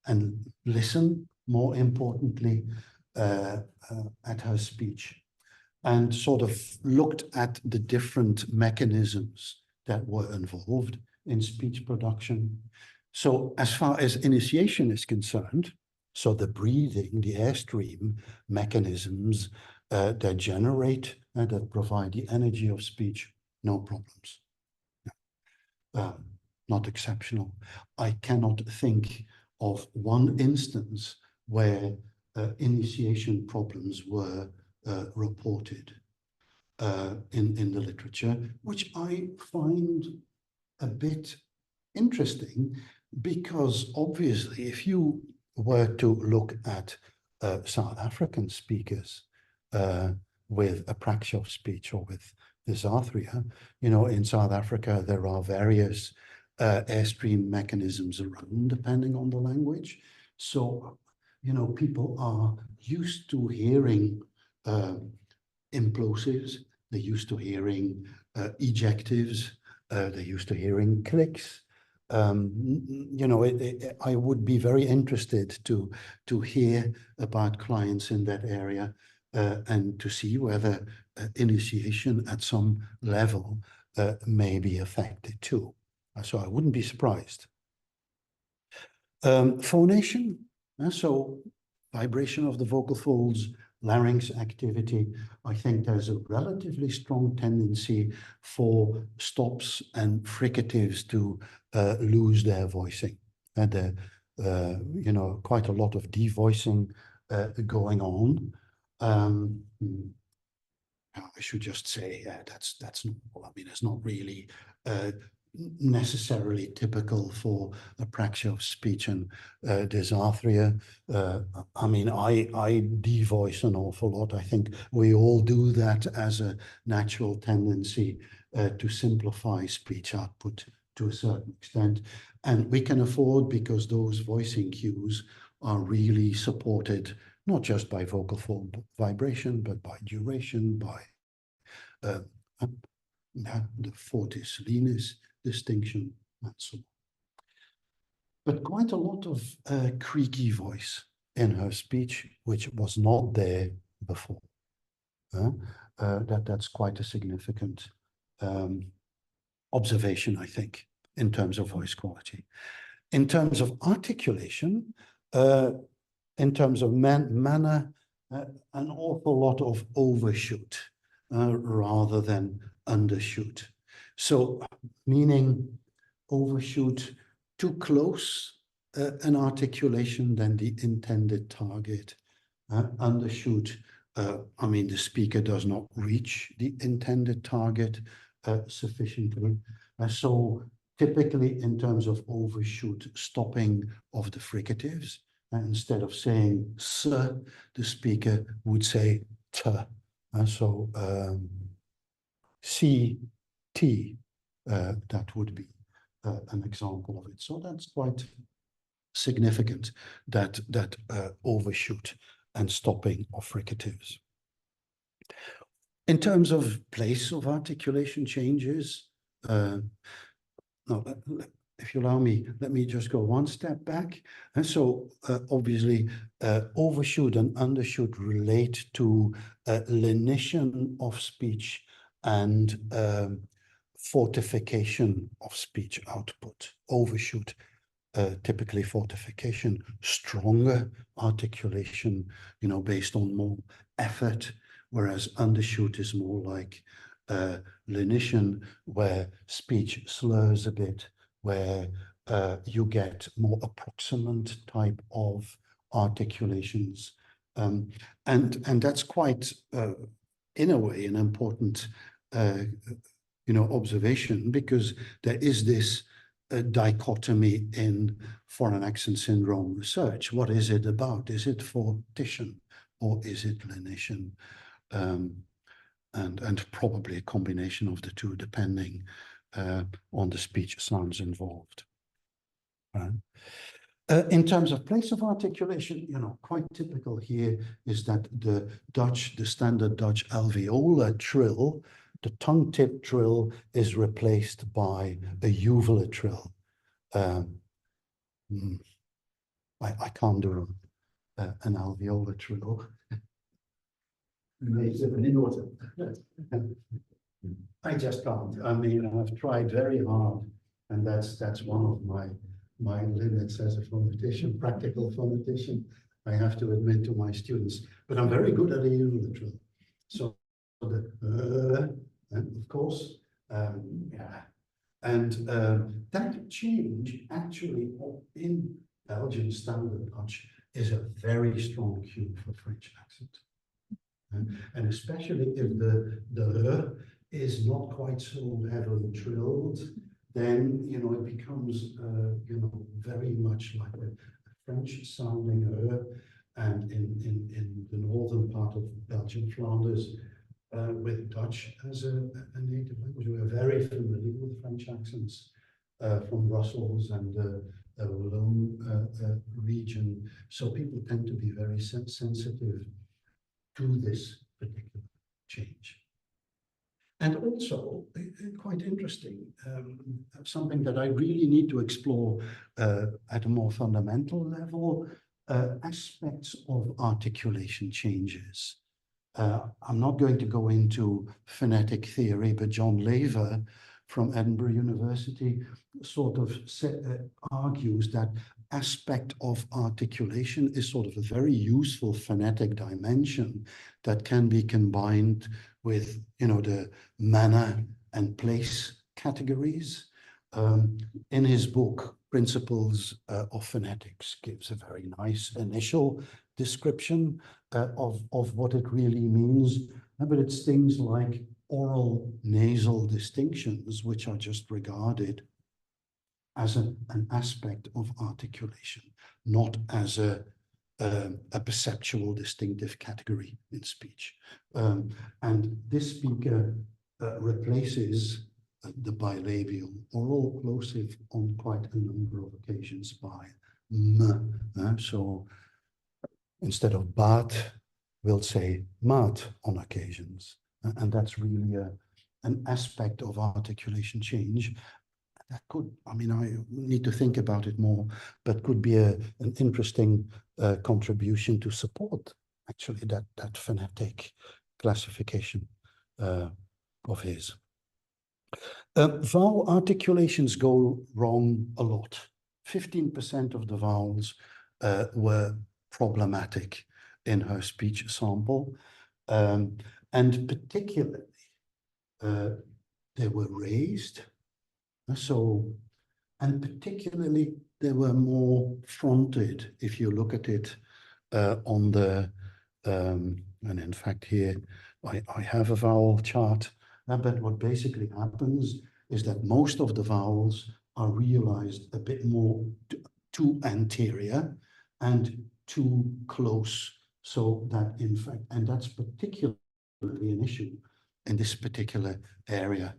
and listen, more importantly, at her speech, and sort of looked at the different mechanisms that were involved in speech production. So as far as initiation is concerned, so the breathing, the airstream mechanisms that generate and that provide the energy of speech, no problems. Not exceptional. I cannot think of one instance where initiation problems were reported in the literature, which I find a bit interesting, because obviously if you were to look at South African speakers with apraxia of speech or with dysarthria, you know, in South Africa there are various airstream mechanisms around depending on the language. So, you know, people are used to hearing implosives, they're used to hearing ejectives, they're used to hearing clicks. You know, I would be very interested to hear about clients in that area and to see whether initiation at some level may be affected too. So I wouldn't be surprised. Phonation, so vibration of the vocal folds, larynx activity. I think there's a relatively strong tendency for stops and fricatives to lose their voicing. And you know, quite a lot of devoicing going on. I should just say that's normal. I mean, it's not really necessarily typical for apraxia of speech and dysarthria. I mean, I devoice an awful lot. I think we all do that as a natural tendency to simplify speech output to a certain extent. And we can afford, because those voicing cues are really supported not just by vocal fold vibration, but by duration, by the fortis lenis distinction, and so on. But quite a lot of creaky voice in her speech, which was not there before. That's quite a significant observation, I think, in terms of voice quality. In terms of articulation, in terms of manner, an awful lot of overshoot rather than undershoot. So meaning overshoot, too close an articulation than the intended target. Undershoot, I mean, the speaker does not reach the intended target sufficiently. So typically in terms of overshoot, stopping of the fricatives, instead of saying s, the speaker would say t. So C, T, that would be an example of it. So that's quite significant, that overshoot and stopping of fricatives. In terms of place of articulation changes, if you allow me, let me just go one step back. And so obviously overshoot and undershoot relate to lenition of speech and fortification of speech output, overshoot, typically fortification, stronger articulation, you know, based on more effort, whereas undershoot is more like lenition, where speech slurs a bit, where you get more approximate type of articulations. And that's quite, in a way, an important, you know, observation, because there is this dichotomy in foreign accent syndrome research. What is it about? Is it fortition or is it lenition? And probably a combination of the two, depending on the speech sounds involved. Right. In terms of place of articulation, you know, quite typical here is that the standard Dutch alveolar trill, the tongue tip trill, is replaced by a uvula trill. I can't do an alveolar trill. I just can't. I mean, I've tried very hard, and that's one of my limits as a phonetician, practical phonetician, I have to admit to my students. But I'm very good at a uvula trill. So the of course, yeah. And that change actually in Belgian Standard Dutch is a very strong cue for French accent. And especially if the is not quite so heavily trilled, then, you know, it becomes, you know, very much like a French sounding and in the northern part of Belgium, Flanders, with Dutch as a native language. We are very familiar with French accents from Brussels and the Walloon region. So people tend to be very sensitive to this particular change. And also, quite interesting, something that I really need to explore at a more fundamental level, aspects of articulation changes. I'm not going to go into phonetic theory, but John Lever from Edinburgh University sort of argues that aspect of articulation is sort of a very useful phonetic dimension that can be combined with, you know, the manner and place categories. In his book, Principles of Phonetics, gives a very nice initial description of what it really means, but it's things like oral nasal distinctions, which are just regarded as an aspect of articulation, not as a perceptual distinctive category in speech. And this speaker replaces the bilabial oral plosive on quite a number of occasions by m. So instead of baat, we'll say maat on occasions. And that's really an aspect of articulation change. That could, I mean, I need to think about it more, but could be an interesting contribution to support actually that phonetic classification of his. Vowel articulations go wrong a lot. 15% of the vowels were problematic in her speech sample, and particularly they were raised. So, and particularly they were more fronted, if you look at it on the, and in fact here I have a vowel chart, but what basically happens is that most of the vowels are realized a bit more too anterior and too close, so that in fact, and that's particularly an issue in this particular area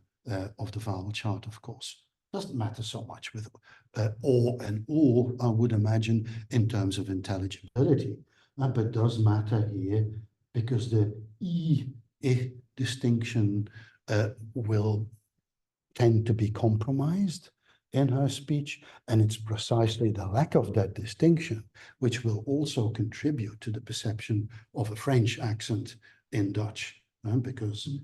of the vowel chart, of course. Doesn't matter so much with or and or, I would imagine, in terms of intelligibility, but does matter here because the I distinction will tend to be compromised in her speech, and it's precisely the lack of that distinction which will also contribute to the perception of a French accent in Dutch, because,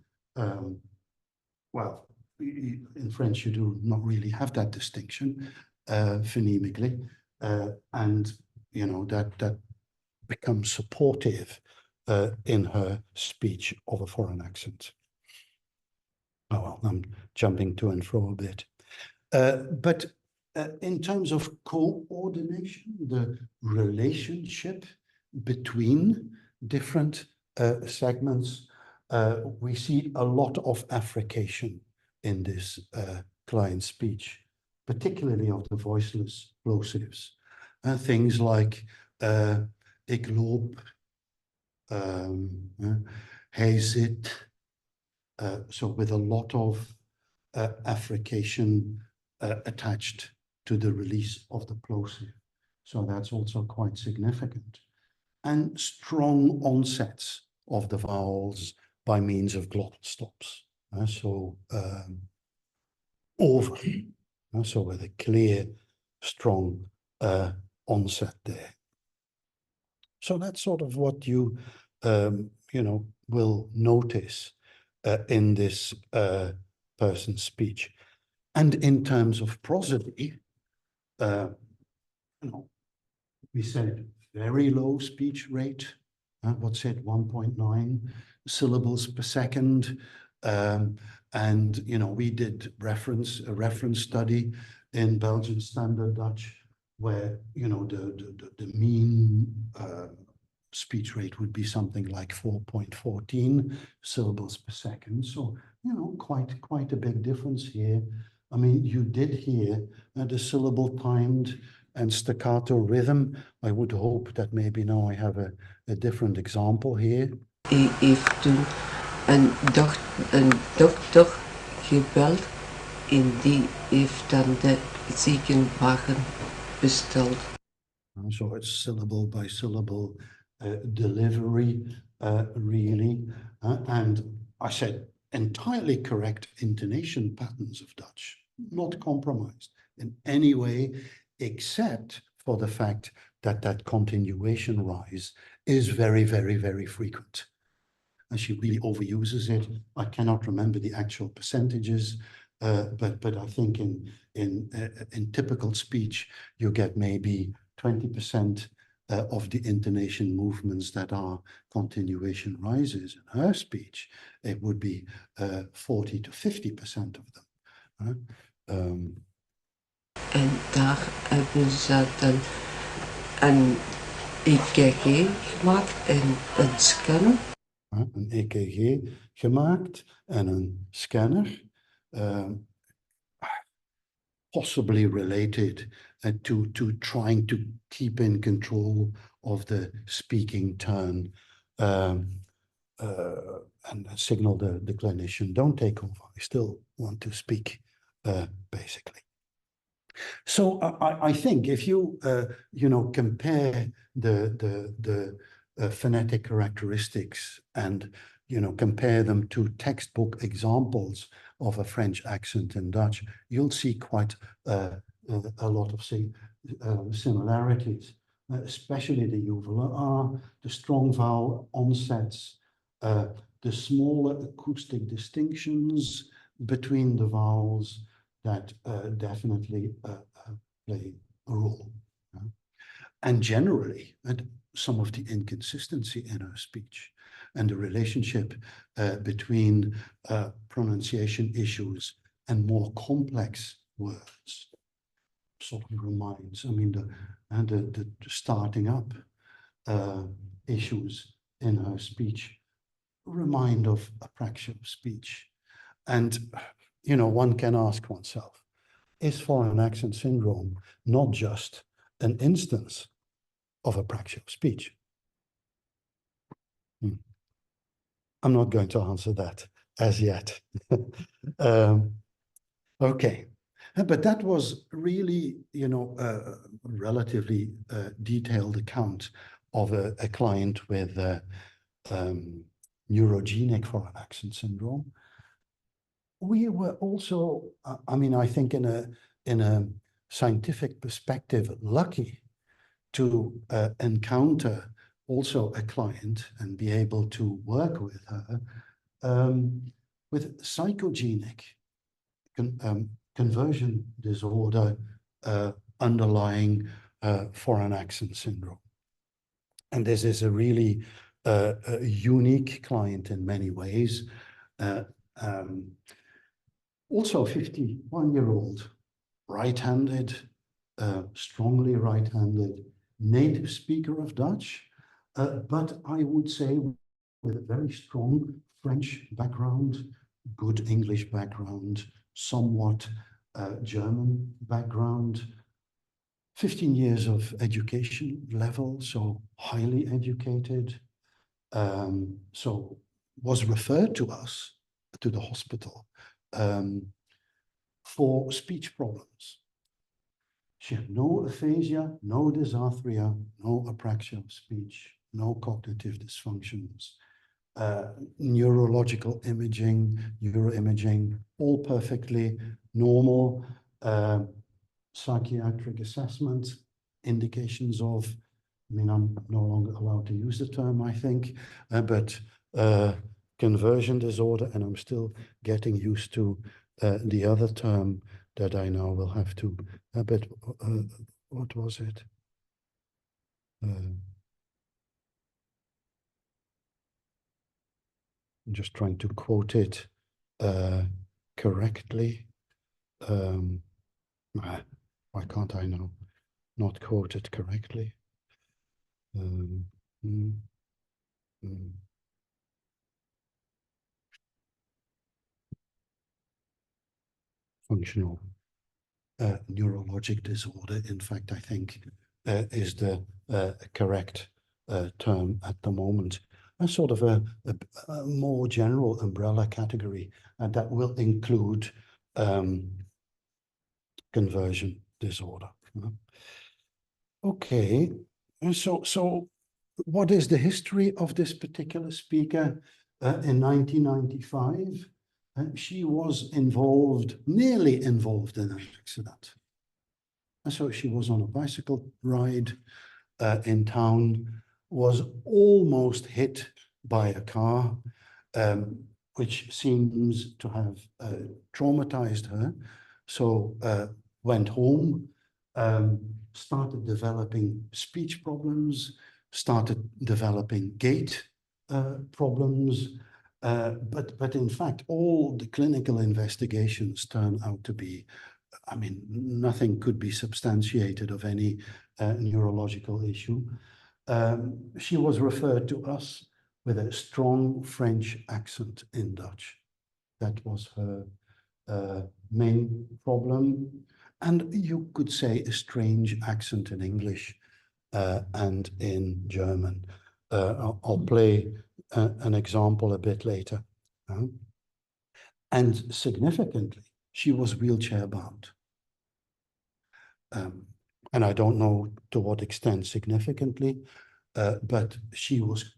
well, in French, you do not really have that distinction phonemically, and that becomes supportive in her speech of a foreign accent. Oh, well, I'm jumping to and fro a bit. But in terms of coordination, the relationship between different segments, we see a lot of affrication in this client speech, particularly of the voiceless plosives. Things like ik loop, hij zit, so with a lot of affrication attached to the release of the plosive. So that's also quite significant. And strong onsets of the vowels by means of glottal stops. Over. So with a clear, strong onset there. So that's sort of what you, will notice in this person's speech. And in terms of prosody, we said very low speech rate. What's it? 1.9 syllables per second. And we did a reference study in Belgian Standard Dutch, where the mean speech rate would be something like 4.14 syllables per second. So quite a big difference here. I mean, you did hear the syllable timed and staccato rhythm. I would hope that maybe now I have a different example here. Hij heeft toen een dokter gebeld en die heeft dan de ziekenwagen besteld. So it's syllable by syllable delivery, really. And I said entirely correct intonation patterns of Dutch, not compromised in any way, except for the fact that that continuation rise is very, very, very frequent. And she really overuses it. I cannot remember the actual percentages, but I think in typical speech, you get maybe 20% of the intonation movements that are continuation rises. In her speech, it would be 40 to 50% of them. En daar hebben ze dan een EKG gemaakt en een scanner. Een EKG gemaakt en een scanner. Possibly related to trying to keep in control of the speaking turn and signal the clinician, don't take over, I still want to speak, basically. So I think if you, compare the phonetic characteristics and, compare them to textbook examples of a French accent in Dutch, you'll see quite a lot of similarities, especially the uvula R, the strong vowel onsets, the smaller acoustic distinctions between the vowels that definitely play a role. And generally, some of the inconsistency in her speech and the relationship between pronunciation issues and more complex words sort of reminds, I mean, the starting up issues in her speech remind of apraxia of speech. And, one can ask oneself, is foreign accent syndrome not just an instance of apraxia of speech? I'm not going to answer that as yet. Okay, but that was really, a relatively detailed account of a client with neurogenic foreign accent syndrome. We were also, I think in a scientific perspective, lucky to encounter also a client and be able to work with her with psychogenic conversion disorder underlying foreign accent syndrome. And this is a really a unique client in many ways. Also 51-year-old, right-handed, strongly right-handed, native speaker of Dutch, but I would say with a very strong French background, good English background, somewhat German background, 15 years of education level, so highly educated, so was referred to us, to the hospital, for speech problems. She had no aphasia, no dysarthria, no apraxia of speech, no cognitive dysfunctions, neurological imaging, neuroimaging, all perfectly normal, psychiatric assessment, indications of, I mean, I'm no longer allowed to use the term, I think, but conversion disorder, and I'm still getting used to the other term that I now will have to, but what was it? I'm just trying to quote it correctly. Why can't I now not quote it correctly? Functional neurologic disorder, in fact, I think is the correct term at the moment. A sort of a more general umbrella category, and that will include conversion disorder. Okay, so what is the history of this particular speaker? In 1995, she was nearly involved in an accident. And so she was on a bicycle ride in town, was almost hit by a car, which seems to have traumatized her. So went home, started developing speech problems, started developing gait problems, but in fact, all the clinical investigations turn out to be, I mean, nothing could be substantiated of any neurological issue. She was referred to us with a strong French accent in Dutch. That was her main problem. And you could say a strange accent in English and in German. I'll play an example a bit later. And significantly, she was wheelchair bound. And I don't know to what extent significantly, but she was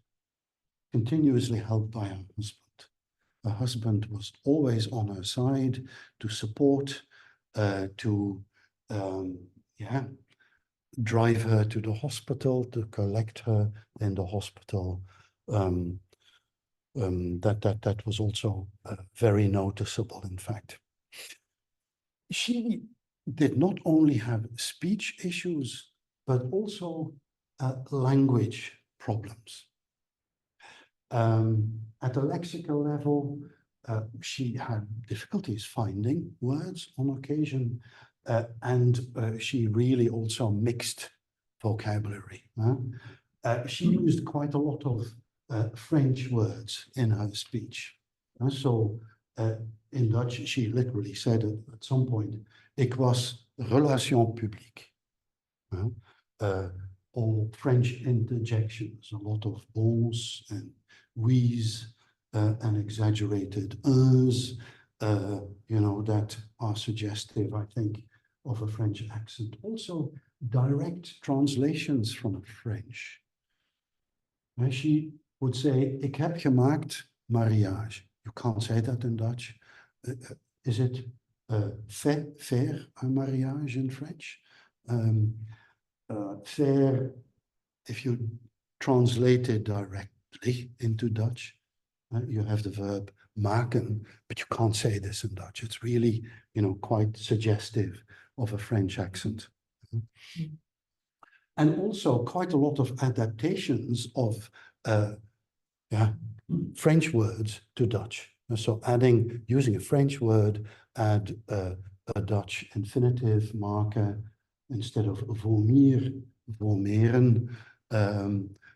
continuously helped by her husband. Her husband was always on her side to support, to drive her to the hospital, to collect her in the hospital. That was also very noticeable, in fact. She did not only have speech issues, but also language problems. At a lexical level, she had difficulties finding words on occasion, and she really also mixed vocabulary. She used quite a lot of French words in her speech. So in Dutch, she literally said at some point, ik was relation publique. All French interjections, a lot of bons and oui's and exaggerated uns, that are suggestive, I think, of a French accent. Also, direct translations from French. She would say, ik heb gemaakt mariage. You can't say that in Dutch. Is it faire un mariage in French? Faire, if you translate it directly into Dutch, you have the verb maken, but you can't say this in Dutch. It's really, you know, quite suggestive of a French accent. And also quite a lot of adaptations of French words to Dutch. So using a French word, add a Dutch infinitive, maken, instead of vomir, vomeren.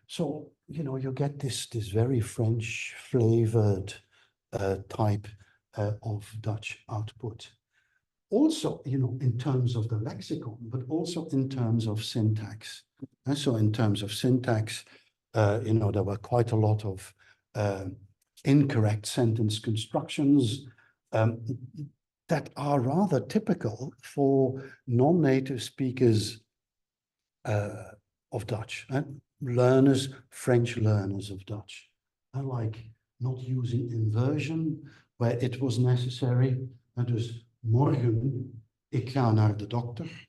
So, you know, you get this very French flavored type of Dutch output. Also, you know, in terms of the lexicon, but also in terms of syntax. And so in terms of syntax, you know, there were quite a lot of incorrect sentence constructions that are rather typical for non-native speakers of Dutch, learners, French learners of Dutch. Like not using inversion where it was necessary. Dus morgen, ik ga naar de dokter.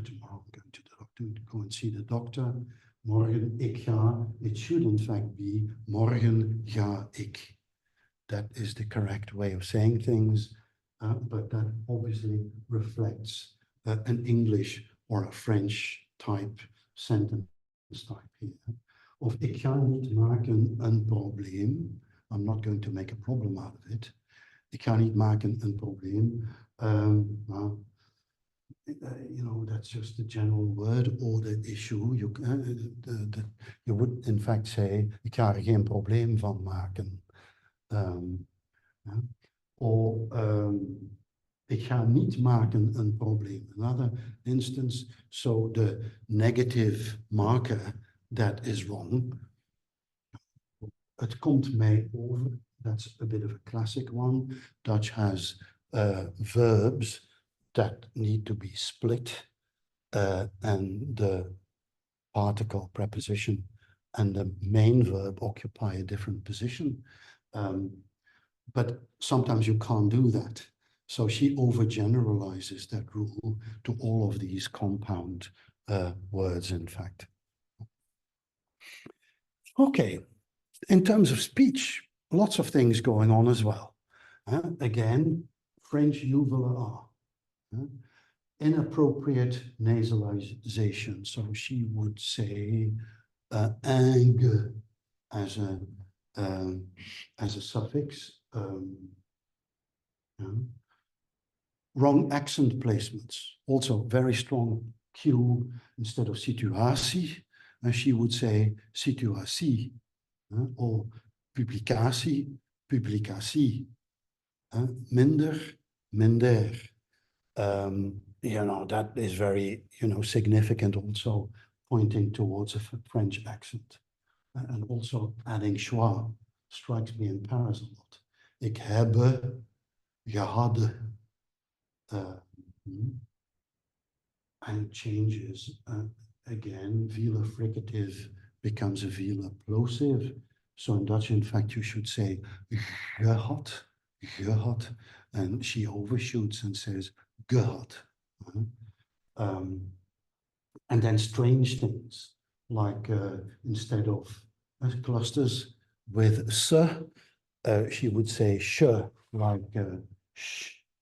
Tomorrow I'm going to the doctor to go and see the doctor. Morgen, ik ga. It should in fact be morgen ga ik. That is the correct way of saying things, but that obviously reflects an English or a French type sentence type here. Of ik ga niet maken een probleem. I'm not going to make a problem out of it. Ik ga niet maken een probleem. You know, that's just the general word or the issue. You would in fact say, ik ga er geen probleem van maken. Ik ga niet maken een probleem. Another instance, so the negative marker that is wrong. Het komt mij over. That's a bit of a classic one. Dutch has verbs that need to be split, and the particle, preposition, and the main verb occupy a different position. But sometimes you can't do that. So she overgeneralizes that rule to all of these compound words, in fact. Okay, in terms of speech, lots of things going on as well. Again, French uvula R. Inappropriate nasalization. So she would say ing as a suffix. Wrong accent placements. Also very strong Q instead of situatie. And she would say situatie. Or publicatie, publicatie. Minder, minder. You know, that is very, you know, significant also pointing towards a French accent. And also adding schwa strikes me in Paris a lot. Ik heb, gehad. And it changes. Again, velar fricative becomes a velar plosive. So in Dutch, in fact, you should say gehad, gehad. And she overshoots and says gehad. And then strange things, like instead of clusters with s, she would say sh, like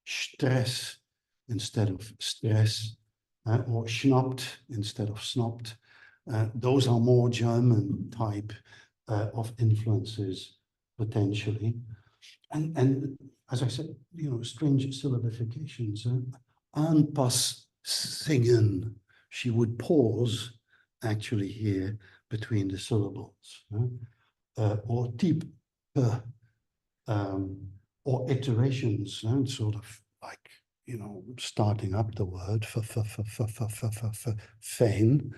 stress instead of stress, or schnapt instead of snapt. Those are more German type of influences, potentially. And as I said, you know, strange syllabifications. Aanpassingen. She would pause actually here between the syllables. Or type, or iterations, sort of like, you know, starting up the word fein,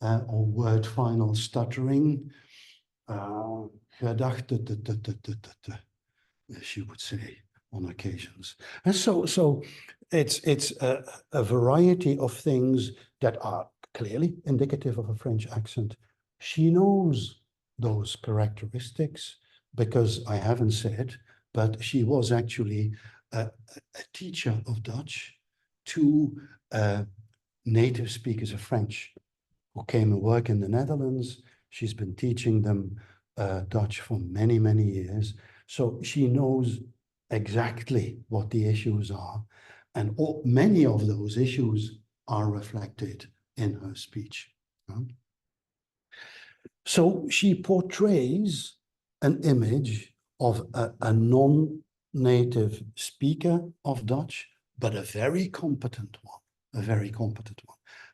or word final stuttering. Gedachte, she would say on occasions. And so it's a variety of things that are clearly indicative of a French accent. She knows those characteristics because I haven't said, but she was actually a teacher of Dutch to native speakers of French who came and worked in the Netherlands. She's been teaching them Dutch for many, many years. So she knows exactly what the issues are. And many of those issues are reflected in her speech. So she portrays an image of a non-native speaker of Dutch, but a very competent one,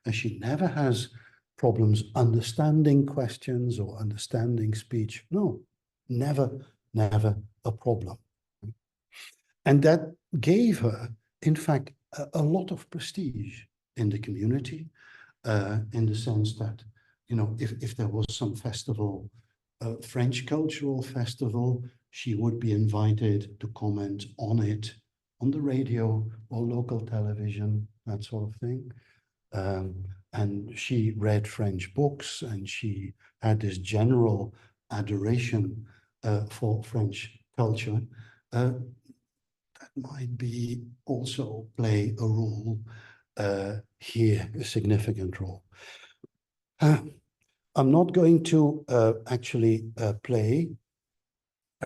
And she never has problems understanding questions or understanding speech. No, never a problem. And that gave her, in fact, a lot of prestige in the community, in the sense that, you know, if there was some festival, French cultural festival, she would be invited to comment on it on the radio or local television, that sort of thing. And she read French books, and she had this general adoration for French culture. That might be also play a role here, a significant role. I'm not going to actually play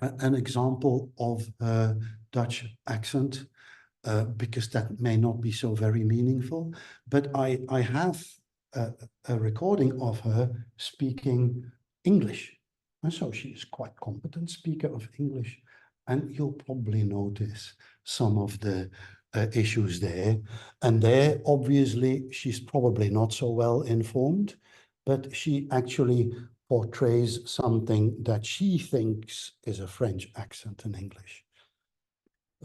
an example of Dutch accent because that may not be so very meaningful, but I have a recording of her speaking English. And so she is quite competent speaker of English, and you'll probably notice some of the issues there. And there, obviously, she's probably not so well informed, but she actually portrays something that she thinks is a French accent in English.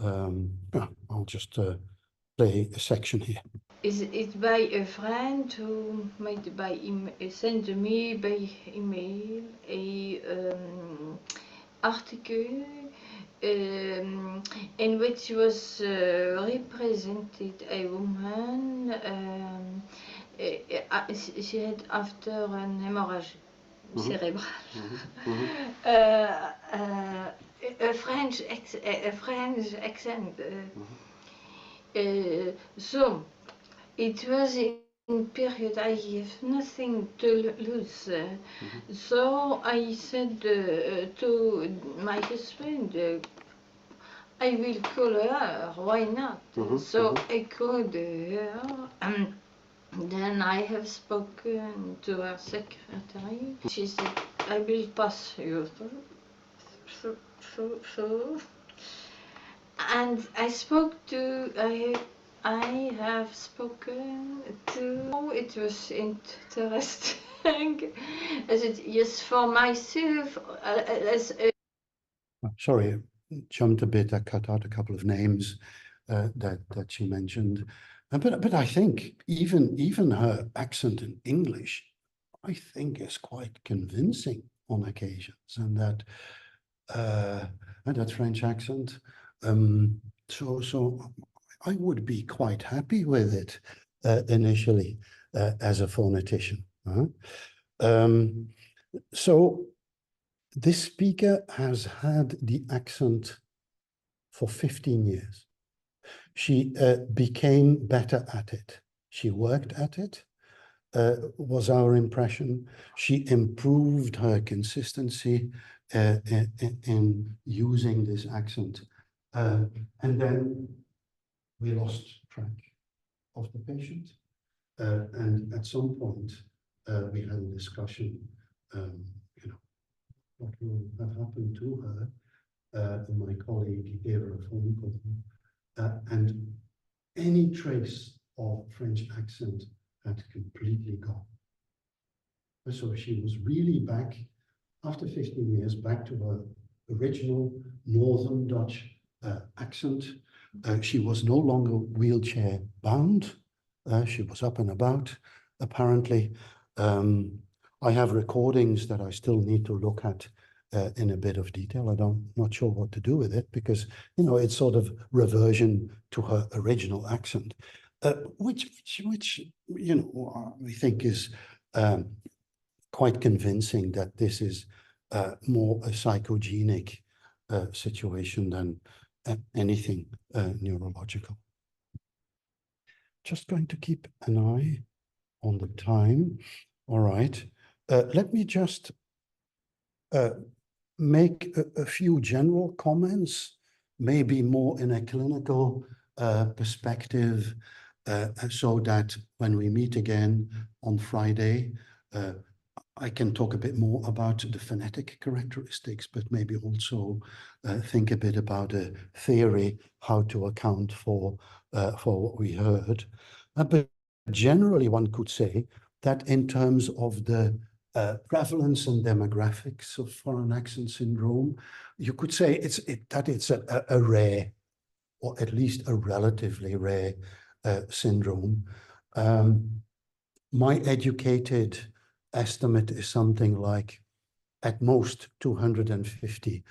I'll just play a section here. It's by a friend who made by sent me by email a article in which was represented a woman. She had after an hemorrhage cerebral. A French accent. So it was in period I have nothing to lose. So I said to my husband, I will call her, why not? So I called her. Then I have spoken to her secretary. She said, I will pass you through. So. And I spoke to, I have spoken to, it was interesting. As it, yes, for myself, as a... Sorry, jumped a bit, I cut out a couple of names that she mentioned. But I think even her accent in English, I think is quite convincing on occasions, and that French accent. So I would be quite happy with it initially as a phonetician. So this speaker has had the accent for 15 years. She became better at it. She worked at it, was our impression. She improved her consistency in using this accent. And then we lost track of the patient. And at some point, we had a discussion, you know, what will have happened to her. And my colleague gave her a phone call. And any trace of French accent had completely gone. So she was really back, after 15 years, back to her original Northern Dutch accent. She was no longer wheelchair bound. She was up and about, apparently. I have recordings that I still need to look at in a bit of detail. I'm not sure what to do with it because, you know, it's sort of reversion to her original accent, which you know, we think is quite convincing that this is more a psychogenic situation than anything neurological. Just going to keep an eye on the time. All right. Let me just make a few general comments, maybe more in a clinical perspective, so that when we meet again on Friday, I can talk a bit more about the phonetic characteristics, but maybe also think a bit about the theory, how to account for what we heard. But generally, one could say that in terms of the prevalence and demographics of foreign accent syndrome, you could say that it's a rare, or at least a relatively rare syndrome. My educated estimate is something like at most 250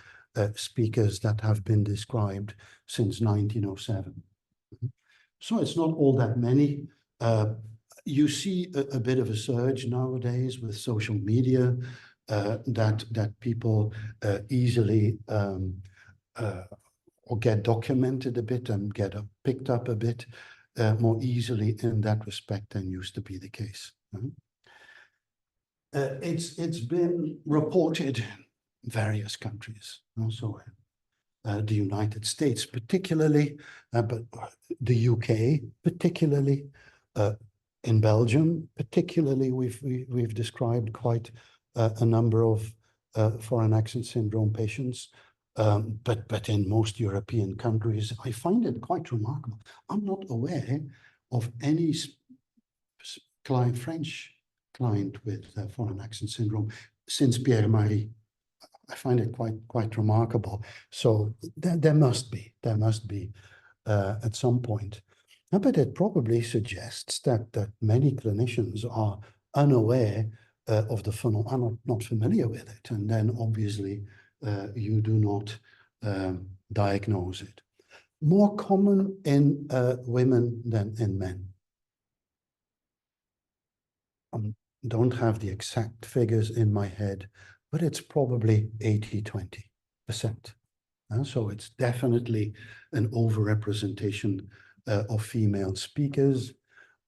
speakers that have been described since 1907. So it's not all that many. You see a bit of a surge nowadays with social media, that people easily or get documented a bit and get picked up a bit more easily in that respect than used to be the case. It's been reported in various countries, also the United States particularly, but the UK particularly, in Belgium particularly, we've described quite a number of foreign accent syndrome patients, but in most European countries. I find it quite remarkable. I'm not aware of any French client with foreign accent syndrome since Pierre Marie. I find it quite remarkable. So there must be at some point. But it probably suggests that many clinicians are unaware of the phenomenon, are not familiar with it, and then obviously you do not diagnose it. More common in women than in men. I don't have the exact figures in my head, but it's probably 80-20%. So it's definitely an overrepresentation of female speakers.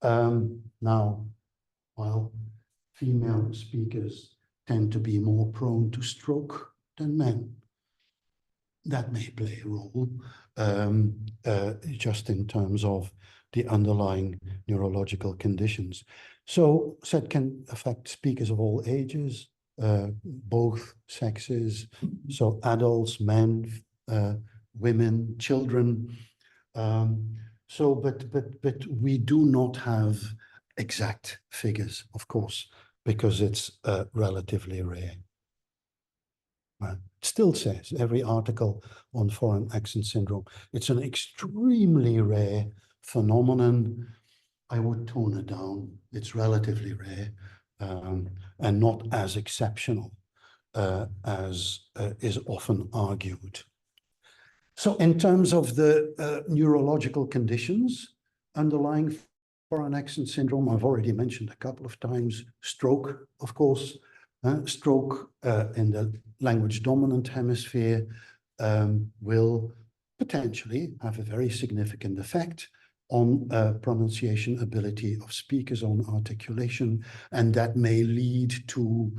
Now, while female speakers tend to be more prone to stroke than men, that may play a role, just in terms of the underlying neurological conditions. So that can affect speakers of all ages, both sexes, so adults, men, women, children. But we do not have exact figures, of course, because it's relatively rare. It still says, every article on foreign accent syndrome, it's an extremely rare phenomenon. I would tone it down. It's relatively rare and not as exceptional as is often argued. So in terms of the neurological conditions underlying foreign accent syndrome, I've already mentioned a couple of times, stroke, of course. Stroke in the language dominant hemisphere will potentially have a very significant effect on pronunciation ability of speakers, on articulation, and that may lead to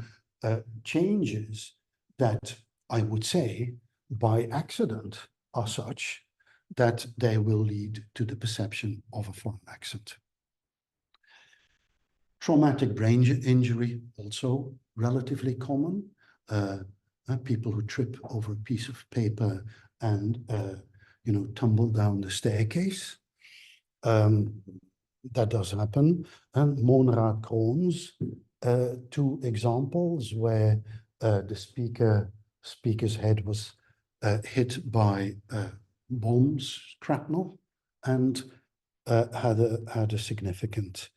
changes that I would say by accident are such that they will lead to the perception of a foreign accent. Traumatic brain injury, also relatively common. People who trip over a piece of paper and tumble down the staircase. That does happen. And Monrad Crohn's, two examples where the speaker's head was hit by bombs, shrapnel, and had a significant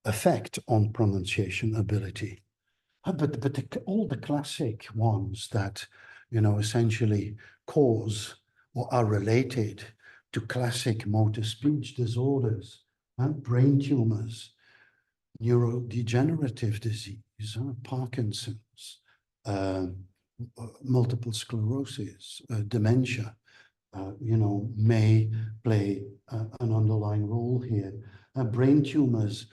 effect on pronunciation ability. But all the classic ones that essentially cause or are related to classic motor speech disorders, brain tumors, neurodegenerative disease, Parkinson's, multiple sclerosis, dementia, may play an underlying role here. Brain tumors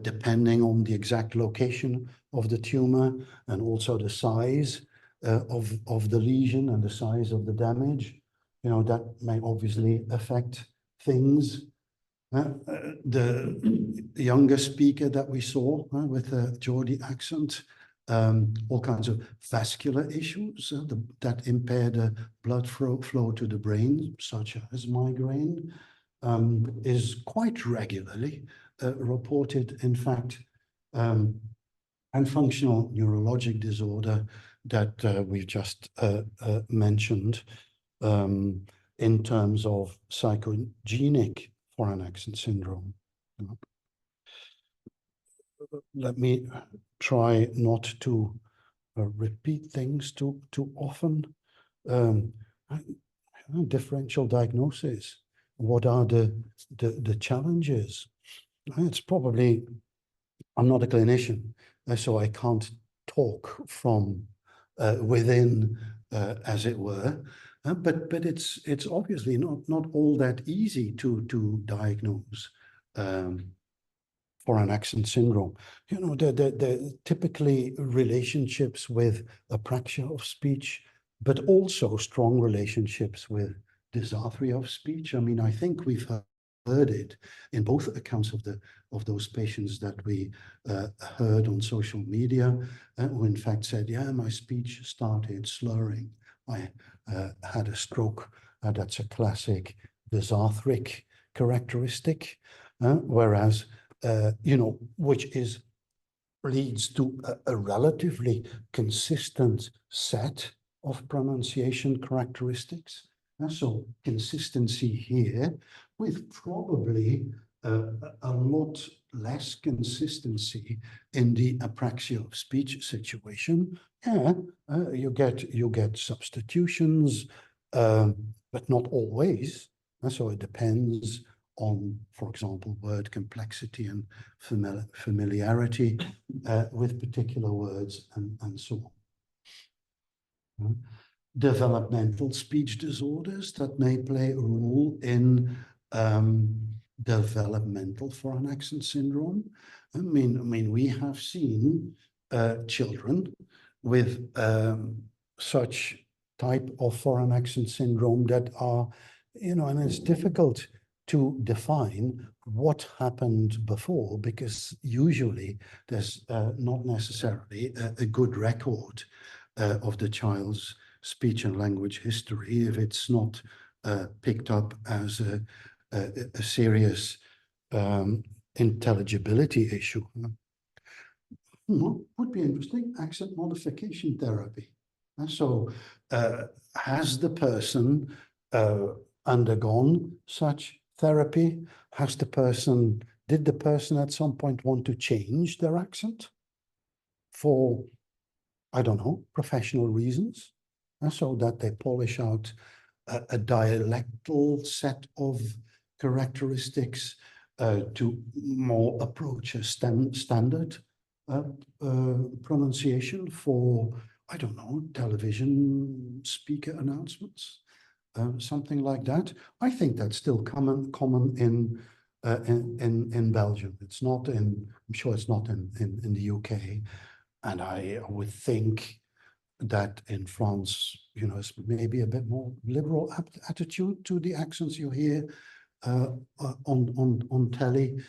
depending on the exact location of the tumor and also the size of the lesion and the size of the damage. You know, that may obviously affect things. The younger speaker that we saw with the Geordie accent, all kinds of vascular issues that impair the blood flow to the brain, such as migraine, is quite regularly reported, in fact, and functional neurologic disorder that we've just mentioned in terms of psychogenic foreign accent syndrome. Let me try not to repeat things too often. Differential diagnosis. What are the challenges? It's probably, I'm not a clinician, so I can't talk from within, as it were. But it's obviously not all that easy to diagnose foreign accent syndrome. You know, the typically relationships with apraxia of speech, but also strong relationships with dysarthria of speech. I mean, I think we've heard it in both accounts of those patients that we heard on social media, who in fact said, yeah, my speech started slurring. I had a stroke. That's a classic dysarthric characteristic, whereas, you know, which leads to a relatively consistent set of pronunciation characteristics. So consistency here, with probably a lot less consistency in the apraxia of speech situation. Yeah, you get substitutions, but not always. So it depends on, for example, word complexity and familiarity with particular words and so on. Developmental speech disorders that may play a role in developmental foreign accent syndrome. I mean, we have seen children with such type of foreign accent syndrome that are, you know, and it's difficult to define what happened before, because usually there's not necessarily a good record of the child's speech and language history if it's not picked up as a serious intelligibility issue. Would be interesting, accent modification therapy. So has the person undergone such therapy? Did the person at some point want to change their accent for, I don't know, professional reasons? So that they polish out a dialectal set of characteristics to more approach a standard pronunciation for, I don't know, television speaker announcements, something like that. I think that's still common in Belgium. It's not in, I'm sure it's not in the UK, and I would think that in France, you know, it's maybe a bit more liberal attitude to the accents you hear on telly.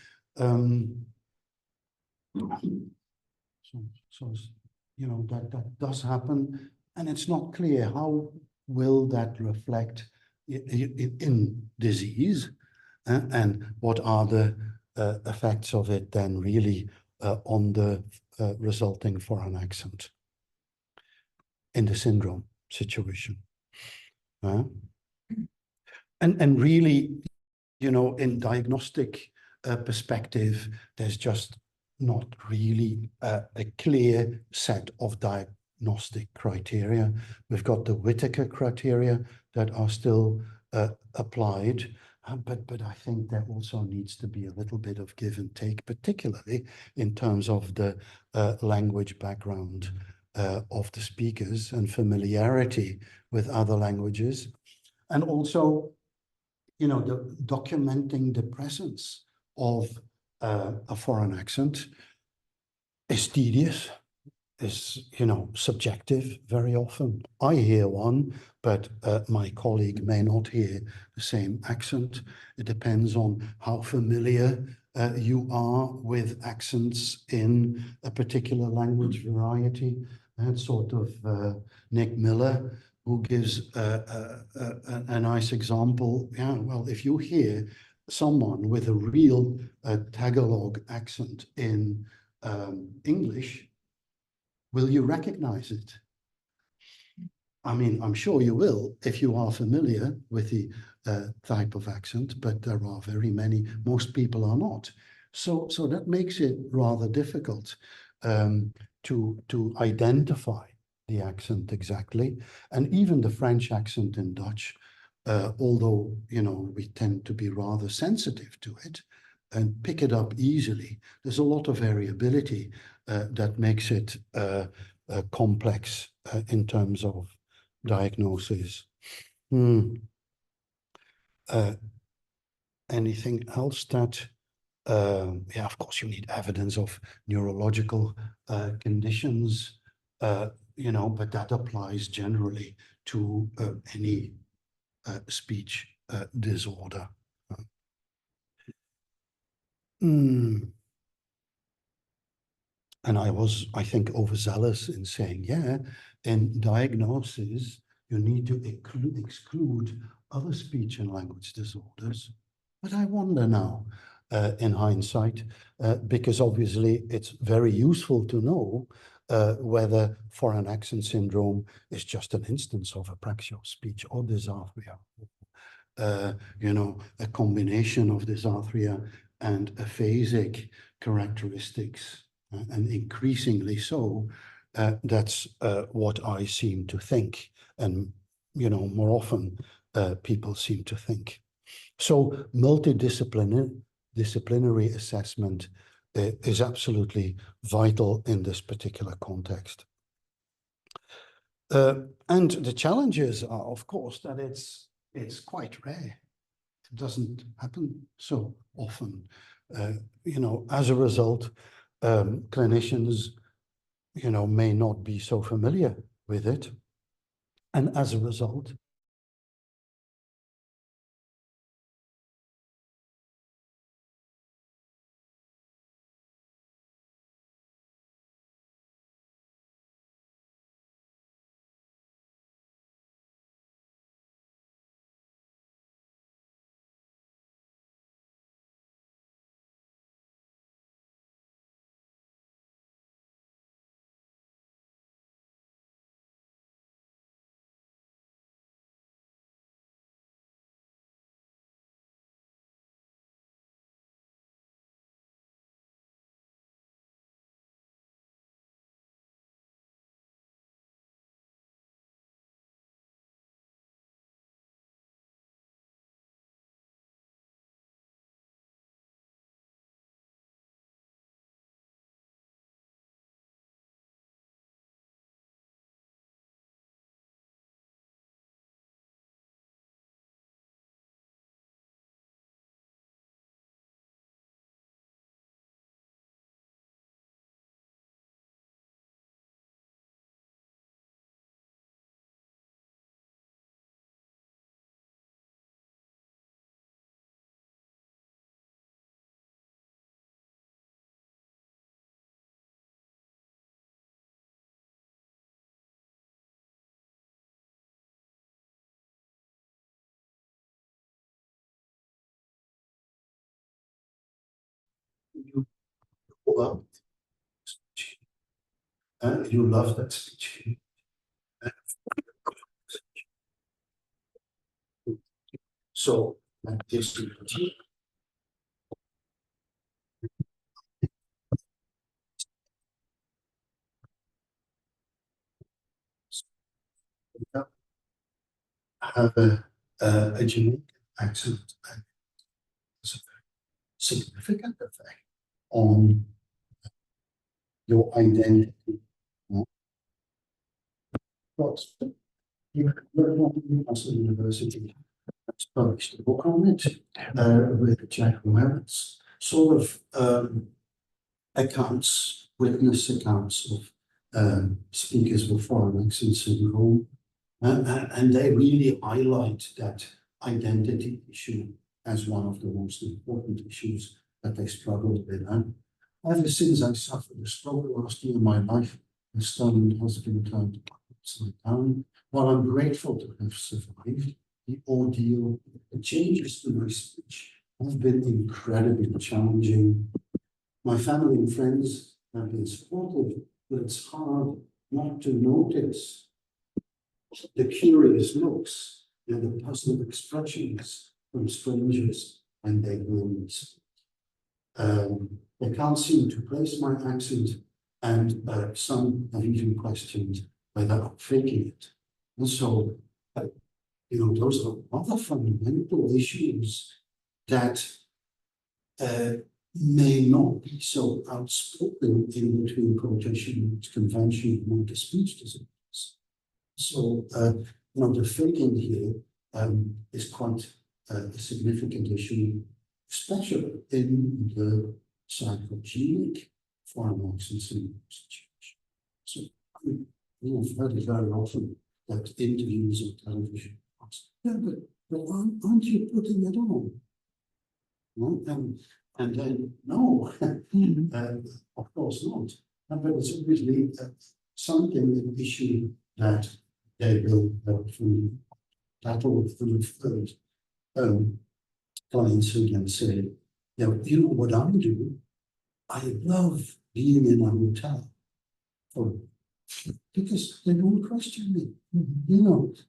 So you know, that does happen, and it's not clear how will that reflect in disease, and what are the effects of it then really on the resulting foreign accent in the syndrome situation. And really, you know, in diagnostic perspective, there's just not really a clear set of diagnostic criteria. We've got the Whittaker criteria that are still applied, but I think there also needs to be a little bit of give and take, particularly in terms of the language background of the speakers and familiarity with other languages, and also, you know, documenting the presence of a foreign accent is tedious, is, subjective very often. I hear one, but my colleague may not hear the same accent. It depends on how familiar you are with accents in a particular language variety. And sort of Nick Miller, who gives a nice example. Yeah, well, if you hear someone with a real Tagalog accent in English, will you recognize it? I mean, I'm sure you will if you are familiar with the type of accent, but there are very many, most people are not. So that makes it rather difficult to identify the accent exactly. And even the French accent in Dutch, although, we tend to be rather sensitive to it and pick it up easily, there's a lot of variability that makes it complex in terms of diagnosis. Anything else that, yeah, of course you need evidence of neurological conditions, but that applies generally to any speech disorder. And I think, overzealous in saying, yeah, in diagnosis, you need to exclude other speech and language disorders. But I wonder now, in hindsight, because obviously it's very useful to know whether foreign accent syndrome is just an instance of apraxia of speech or dysarthria. A combination of dysarthria and aphasic characteristics, and increasingly so. That's what I seem to think, and more often people seem to think. So multidisciplinary assessment is absolutely vital in this particular context. And the challenges are, of course, that it's quite rare. It doesn't happen so often. As a result, clinicians, may not be so familiar with it. And as a result, you love speech. You love that speech. So that is have a unique accent and it's a very significant effect on your identity. But Newcastle University has published a book on it with Chaire Internationale, sort of accounts, witness accounts of speakers with foreign accent syndrome, and they really highlight that identity issue as one of the most important issues that they struggled with. And ever since I suffered a stroke last year, my life has been turned upside down. While I'm grateful to have survived the ordeal, the changes to my speech have been incredibly challenging. My family and friends have been supportive, but it's hard not to notice the curious looks and the puzzled expressions from strangers when they hear me speak. They can't seem to place my accent, and some have even questioned whether I'm faking it. And so, those are other fundamental issues that may not be so outspoken in between quotation convention and the speech disorders. So, the faking here is quite a significant issue, especially in the psychogenic foreign accent syndrome situation. So, I've heard it very often that interviews on television ask, yeah, but aren't you putting it on? No? And then, no, of course not. But it's obviously something, an issue that they will battle with clients who can say, you know what I do? I love being in a hotel because they don't question me.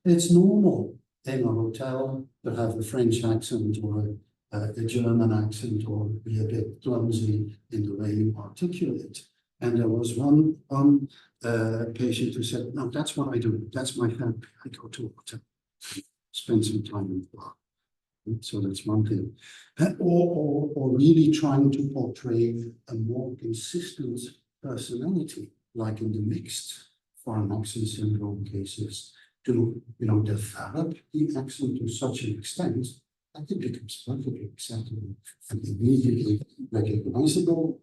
It's normal in a hotel to have a French accent or a German accent or be a bit clumsy in the way you articulate. And there was one patient who said, no, that's what I do. That's my therapy. I go to a hotel, spend some time in the bar. So that's one thing. Or really trying to portray a more consistent personality, like in the mixed foreign accent syndrome cases, to develop the accent to such an extent that it becomes perfectly acceptable and immediately recognizable.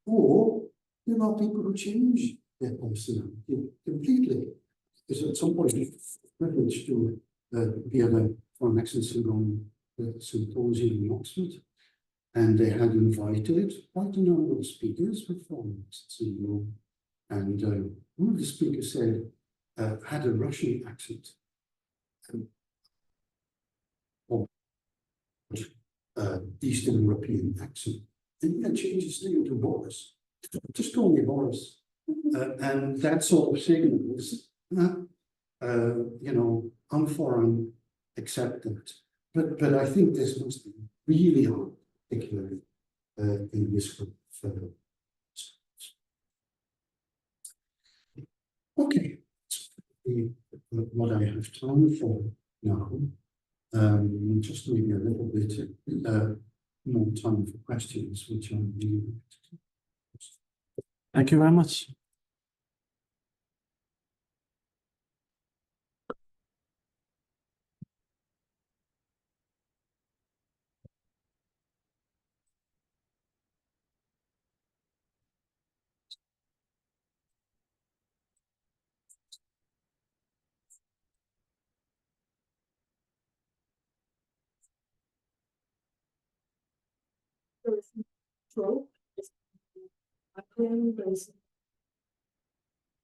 Or people who change their personality completely. Because at some point it's privileged to be at a foreign accent syndrome symposium in Oxford, and they had invited quite a number of speakers with foreign accent syndrome. And one of the speakers said, had a Russian accent. Or Eastern European accent. And he changed his name to Boris. Just call me Boris. And that sort of signals, I'm foreign, accept that. But I think this must be really hard, particularly in this group. Okay, what I have time for now, just maybe a little bit more time for questions, which I'm really. Thank you very much.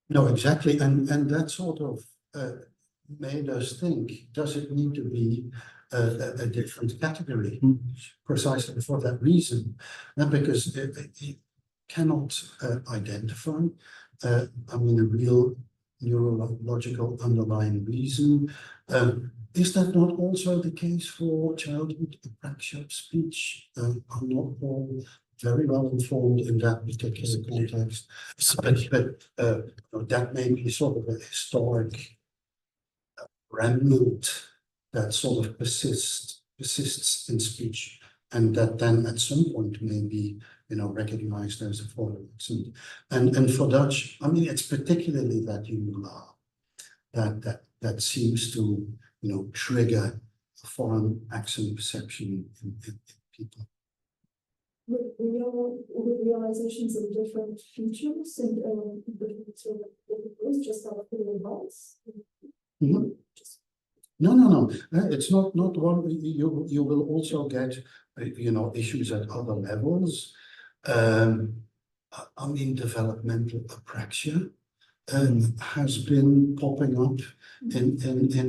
No, exactly, and that sort of made us think: does it need to be a different category? Precisely for that reason, and because it cannot identify, a real neurological underlying reason. Is that not also the case for childhood apraxia of speech? Are not all very well informed in that particular context, but that may be sort of a historic remnant that sort of persists in speech, and that then at some point may be recognized as a foreign accent. And for Dutch, it's particularly that umlaut that seems to trigger a foreign accent perception in people. with realizations of different features and different sort of different ways, just out of the advice. No. It's not one. You will also get issues at other levels. I mean, developmental apraxia has been popping up in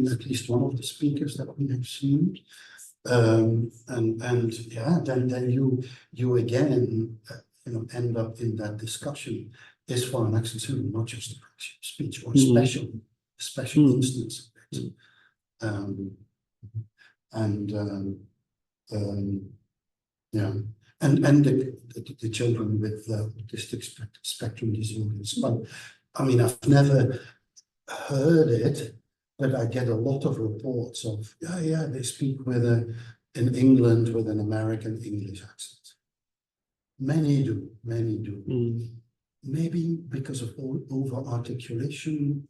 at least one of the speakers that we have seen. And yeah, then you again end up in that discussion. Is foreign accent syndrome not just apraxia of speech or special instance of it? Yeah, and the children with autistic spectrum disorders. But I mean, I've never heard it, but I get a lot of reports of they speak in England with an American English accent. Many do. Maybe because of over articulation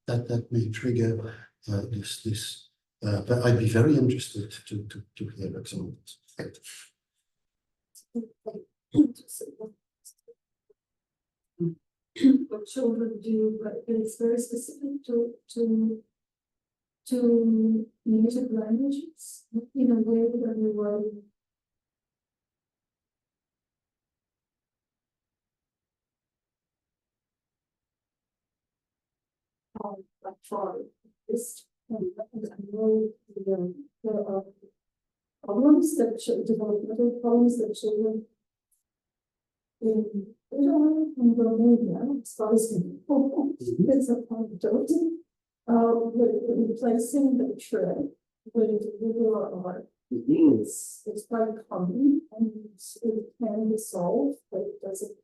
that may trigger this. But I'd be very interested to hear examples. What children do, but it's very specific to native languages in a way that we were. Like for this, and I know there are problems that developmental problems that children in Romania, as far as it's a anecdote, replacing the tread with regular art. It's quite common and it can be solved, but it doesn't.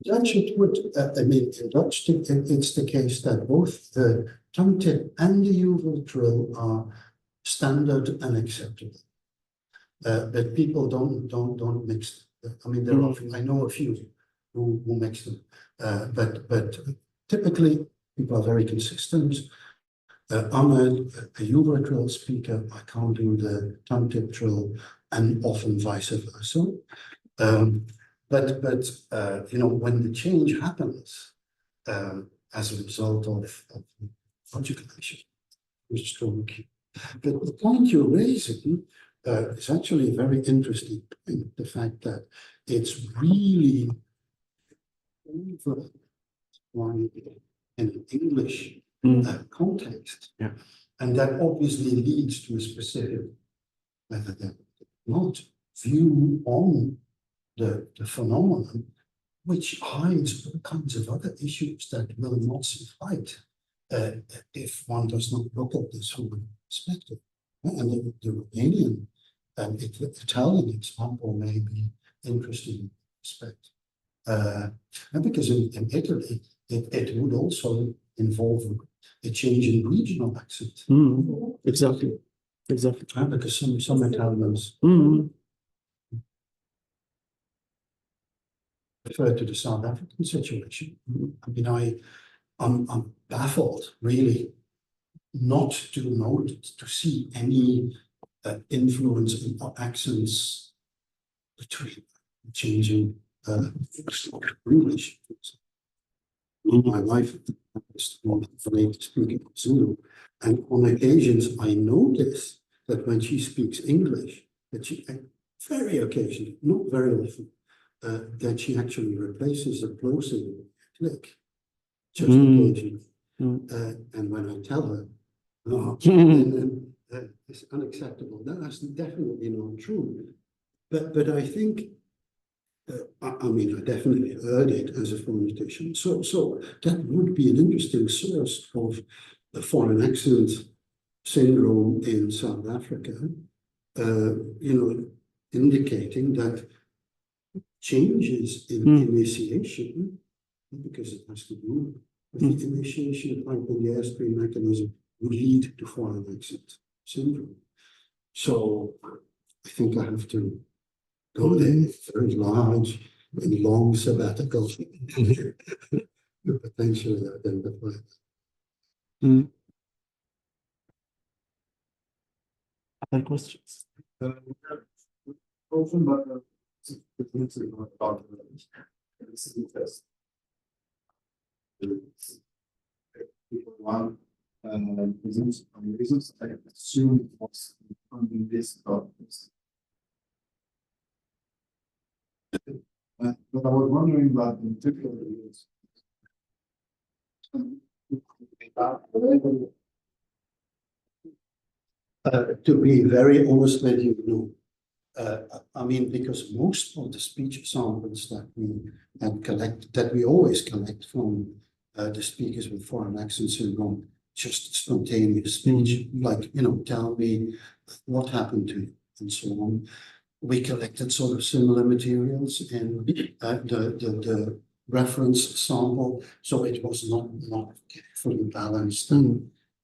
Dutch, I mean, in Dutch, it's the case that both the tongue tip and the uval trill are standard and acceptable. But people don't mix them. I mean, there are, I know a few who mix them, but typically people are very consistent. I'm a uval trill speaker. I can't do the tongue tip trill, and often vice versa. But when the change happens as a result of articulation, but the point you're raising is actually a very interesting point. The fact that it's really in an English context, and that obviously leads to a specific not view on the phenomenon, which hides all kinds of other issues that will not see light if one does not look at this from a perspective. And the Romanian and Italian example may be interesting in respect. And because in Italy, it would also involve a change in regional accent. Exactly. Because some Italians refer to the South African situation. I mean, I'm baffled, really, not to see any influence in accents between changing English. My wife is native speaking Zulu, and on occasions I notice that when she speaks English, that she very occasionally, not very often, that she actually replaces a plosive with a click, just occasionally. And when I tell her, no, it's unacceptable. That's definitely not true. But I think, I mean, I definitely heard it as a phonetician. So that would be an interesting source of the foreign accent syndrome in South Africa, indicating that changes in initiation, because it has to do with the initiation of the airstream mechanism, would lead to foreign accent syndrome. So I think I have to go there. Very large in long sabbaticals to potentially identify that. Other questions? One reasons, I assume it was on this documents. But I was wondering about the particular use. To be very honest with you, no. I mean, because most of the speech samples that we collect, that we always collect from the speakers with foreign accent syndrome, just spontaneous speech, like, you know, tell me what happened to you, and so on. We collected sort of similar materials in the reference sample, so it was not carefully balanced,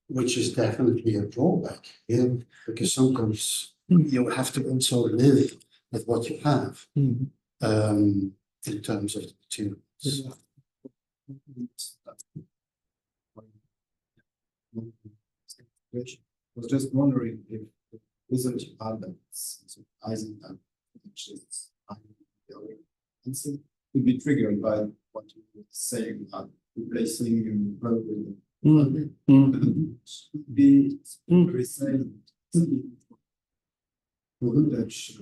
which is definitely a drawback here, because sometimes you have to also live with what you have in terms of the materials. I was just wondering if the research patterns, Eisenhower, which is answer, could be triggered by what you were saying about replacing verb with be very silent. Dutch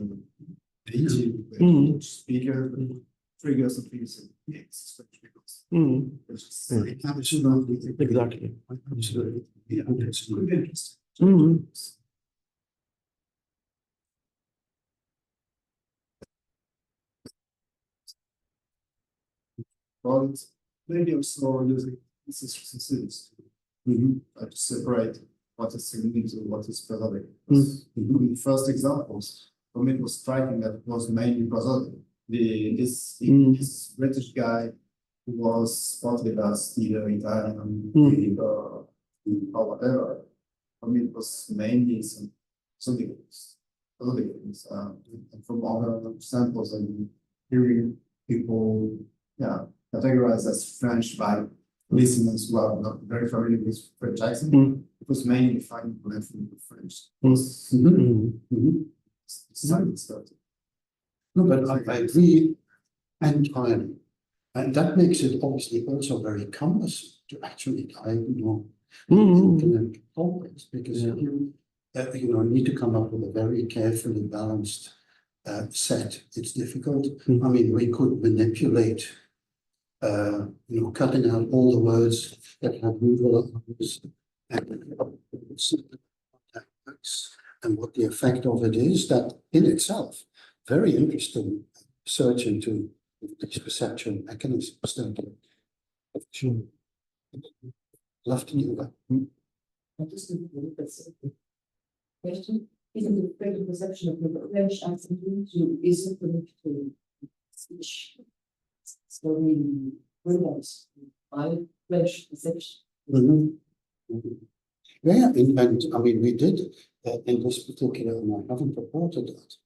native speaker triggers of these Absolutely. Exactly. Absolutely. Yeah, it's really interesting. But maybe also using this to separate what is significant and what is prosodic. In the first examples, for me it was striking that it was mainly prosodic. This British guy who was spotted as either Italian or whatever, for me it was mainly something prosodic. And from other samples I'm hearing people categorized as French by listeners who are not very familiar with French accent. It was mainly finding from the French. No, but I agree entirely. And that makes it obviously also very cumbersome to actually diagnose infinite topics, because you need to come up with a very carefully balanced set. It's difficult. I mean, we could manipulate cutting out all the words that have movable arms and what the effect of it is, that in itself, very interesting research into these perceptual mechanisms. Sure. Love to do that. Just a question. Isn't the greater perception of the French accent isn't connected to speech? So we realize by French perception. Yeah, and I mean, we did in this particular, and I haven't reported that,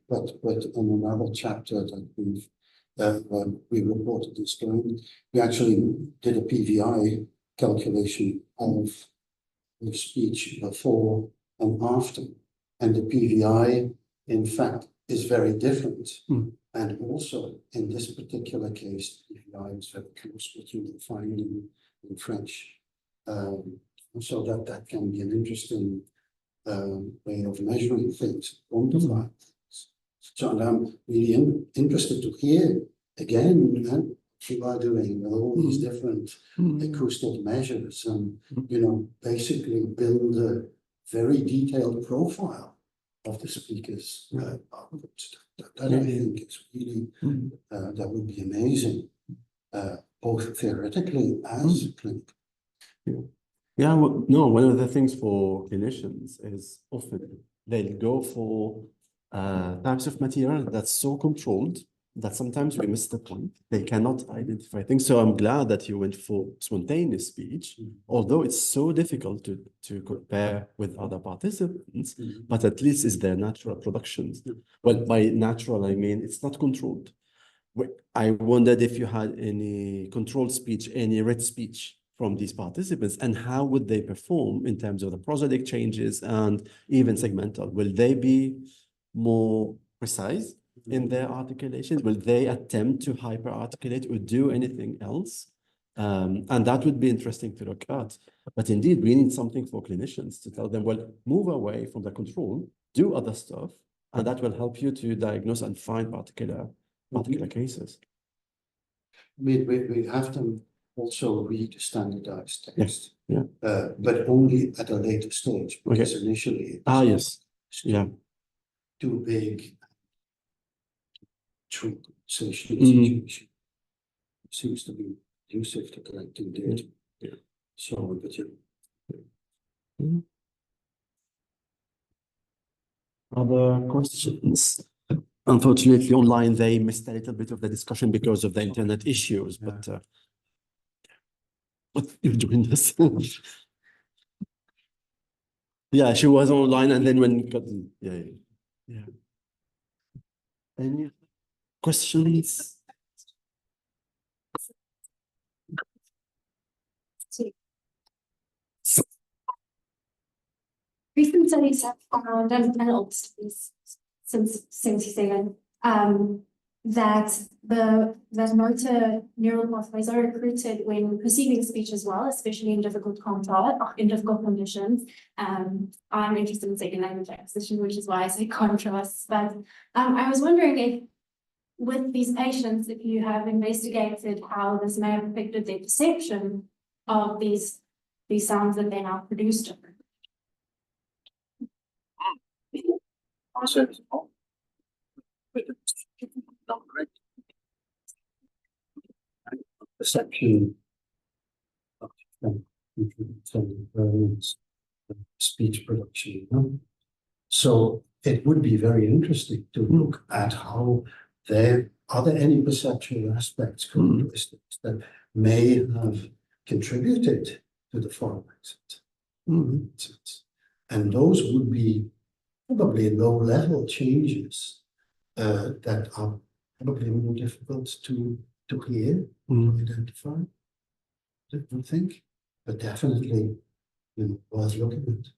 but in another chapter that we reported this going, we actually did a PVI calculation of speech before and after, and the PVI, in fact, is very different. And also, in this particular case, PVI is very close to what you can find in French. So that can be an interesting way of measuring things, quantifying things. So I'm really interested to hear again what you are doing with all these different acoustic measures, and basically build a very detailed profile of the speakers' outputs. That I think is really that would be amazing, both theoretically as clinically. Yeah, well, no, one of the things for clinicians is often they'll go for types of material that's so controlled that sometimes we miss the point. They cannot identify things. So I'm glad that you went for spontaneous speech, although it's so difficult to compare with other participants, but at least it's their natural productions. Well, by natural, I mean it's not controlled. I wondered if you had any controlled speech, any read speech from these participants, and how would they perform in terms of the prosodic changes and even segmental? Will they be more precise in their articulations? Will they attempt to hyper-articulate or do anything else? And that would be interesting to look at. But indeed, we need something for clinicians to tell them, well, move away from the control, do other stuff, and that will help you to diagnose and find particular cases. We have them also read standardized text, Yeah. but only at a later stage, because initially yes, yeah, too big. True situation seems to be conducive to collecting data. So, but Other questions? Unfortunately, online they missed a little bit of the discussion because of the internet issues. But what you're doing this? Yeah, she was online, and then when yeah. Any questions? Recent studies have found, and old studies since you say that that motor neural pathways are recruited when perceiving speech as well, especially in difficult conditions. I'm interested in second language acquisition, which is why I say contrasts. But I was wondering if, with these patients, if you have investigated how this may have affected their perception of these sounds that they now produce. Perception of speech production. So it would be very interesting to look at how are there any perceptual aspects, characteristics that may have contributed to the foreign accent. And those would be probably low-level changes that are probably more difficult to hear, identify, I don't think, but definitely, worth looking at.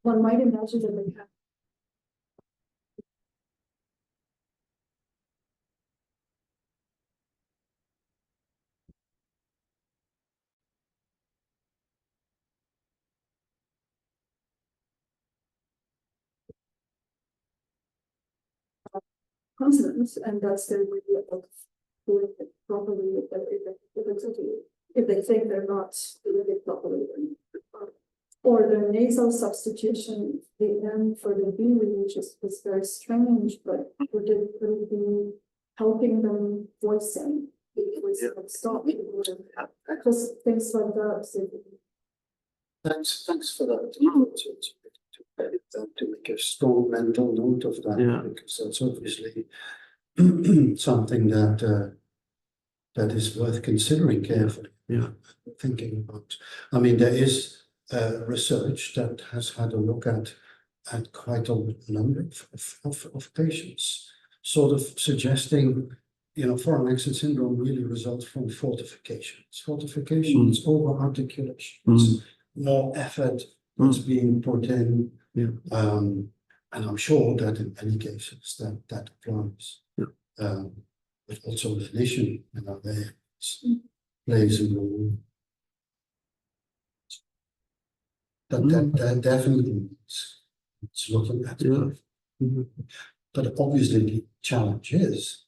One might imagine that they have consonants, and that's their way of doing it properly if they think they're not doing it properly. Or the nasal substitution, the M for the B, which is very strange, but would it be helping them voicing? Stop. Just things like that. So Thanks for that. To make a strong mental note of that, because that's obviously something that is worth considering carefully. Thinking about. I mean, there is research that has had a look at quite a number of patients, sort of suggesting, foreign accent syndrome really results from fortifications. Fortifications, over-articulations, more effort that's being put in. And I'm sure that in many cases that applies. But also definition, there plays a role. That definitely it's looking at. But obviously the challenge is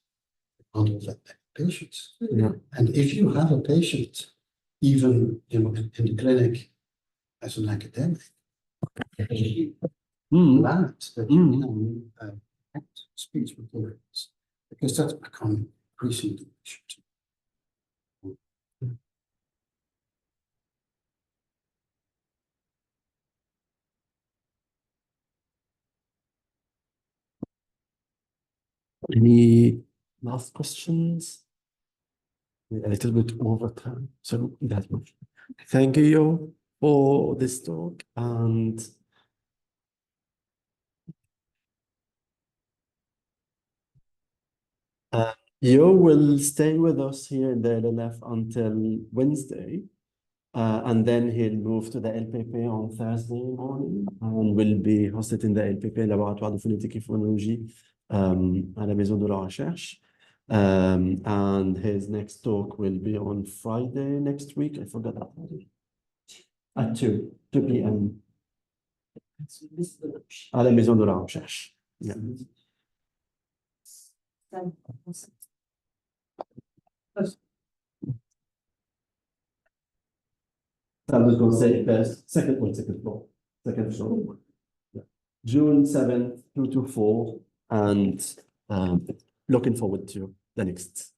not all that many patients. And if you have a patient, even in the clinic as an academic, that you can speech materials, because that's becoming increasingly important. Any last questions? a little bit over time. So that much. Thank you for this talk, and you will stay with us here in the LLF until Wednesday, and then he'll move to the LPP on Thursday morning, and will be hosted in the LPP, Laboratoire de Phonétique et Phonologie, à la Maison de la Recherche. And his next talk will be on Friday next week. I forgot that. At 2 p.m. à la Maison de la Recherche. Yeah. Salle de conseil, second floor. Yeah. June 7th, 2 to 4, and looking forward to the next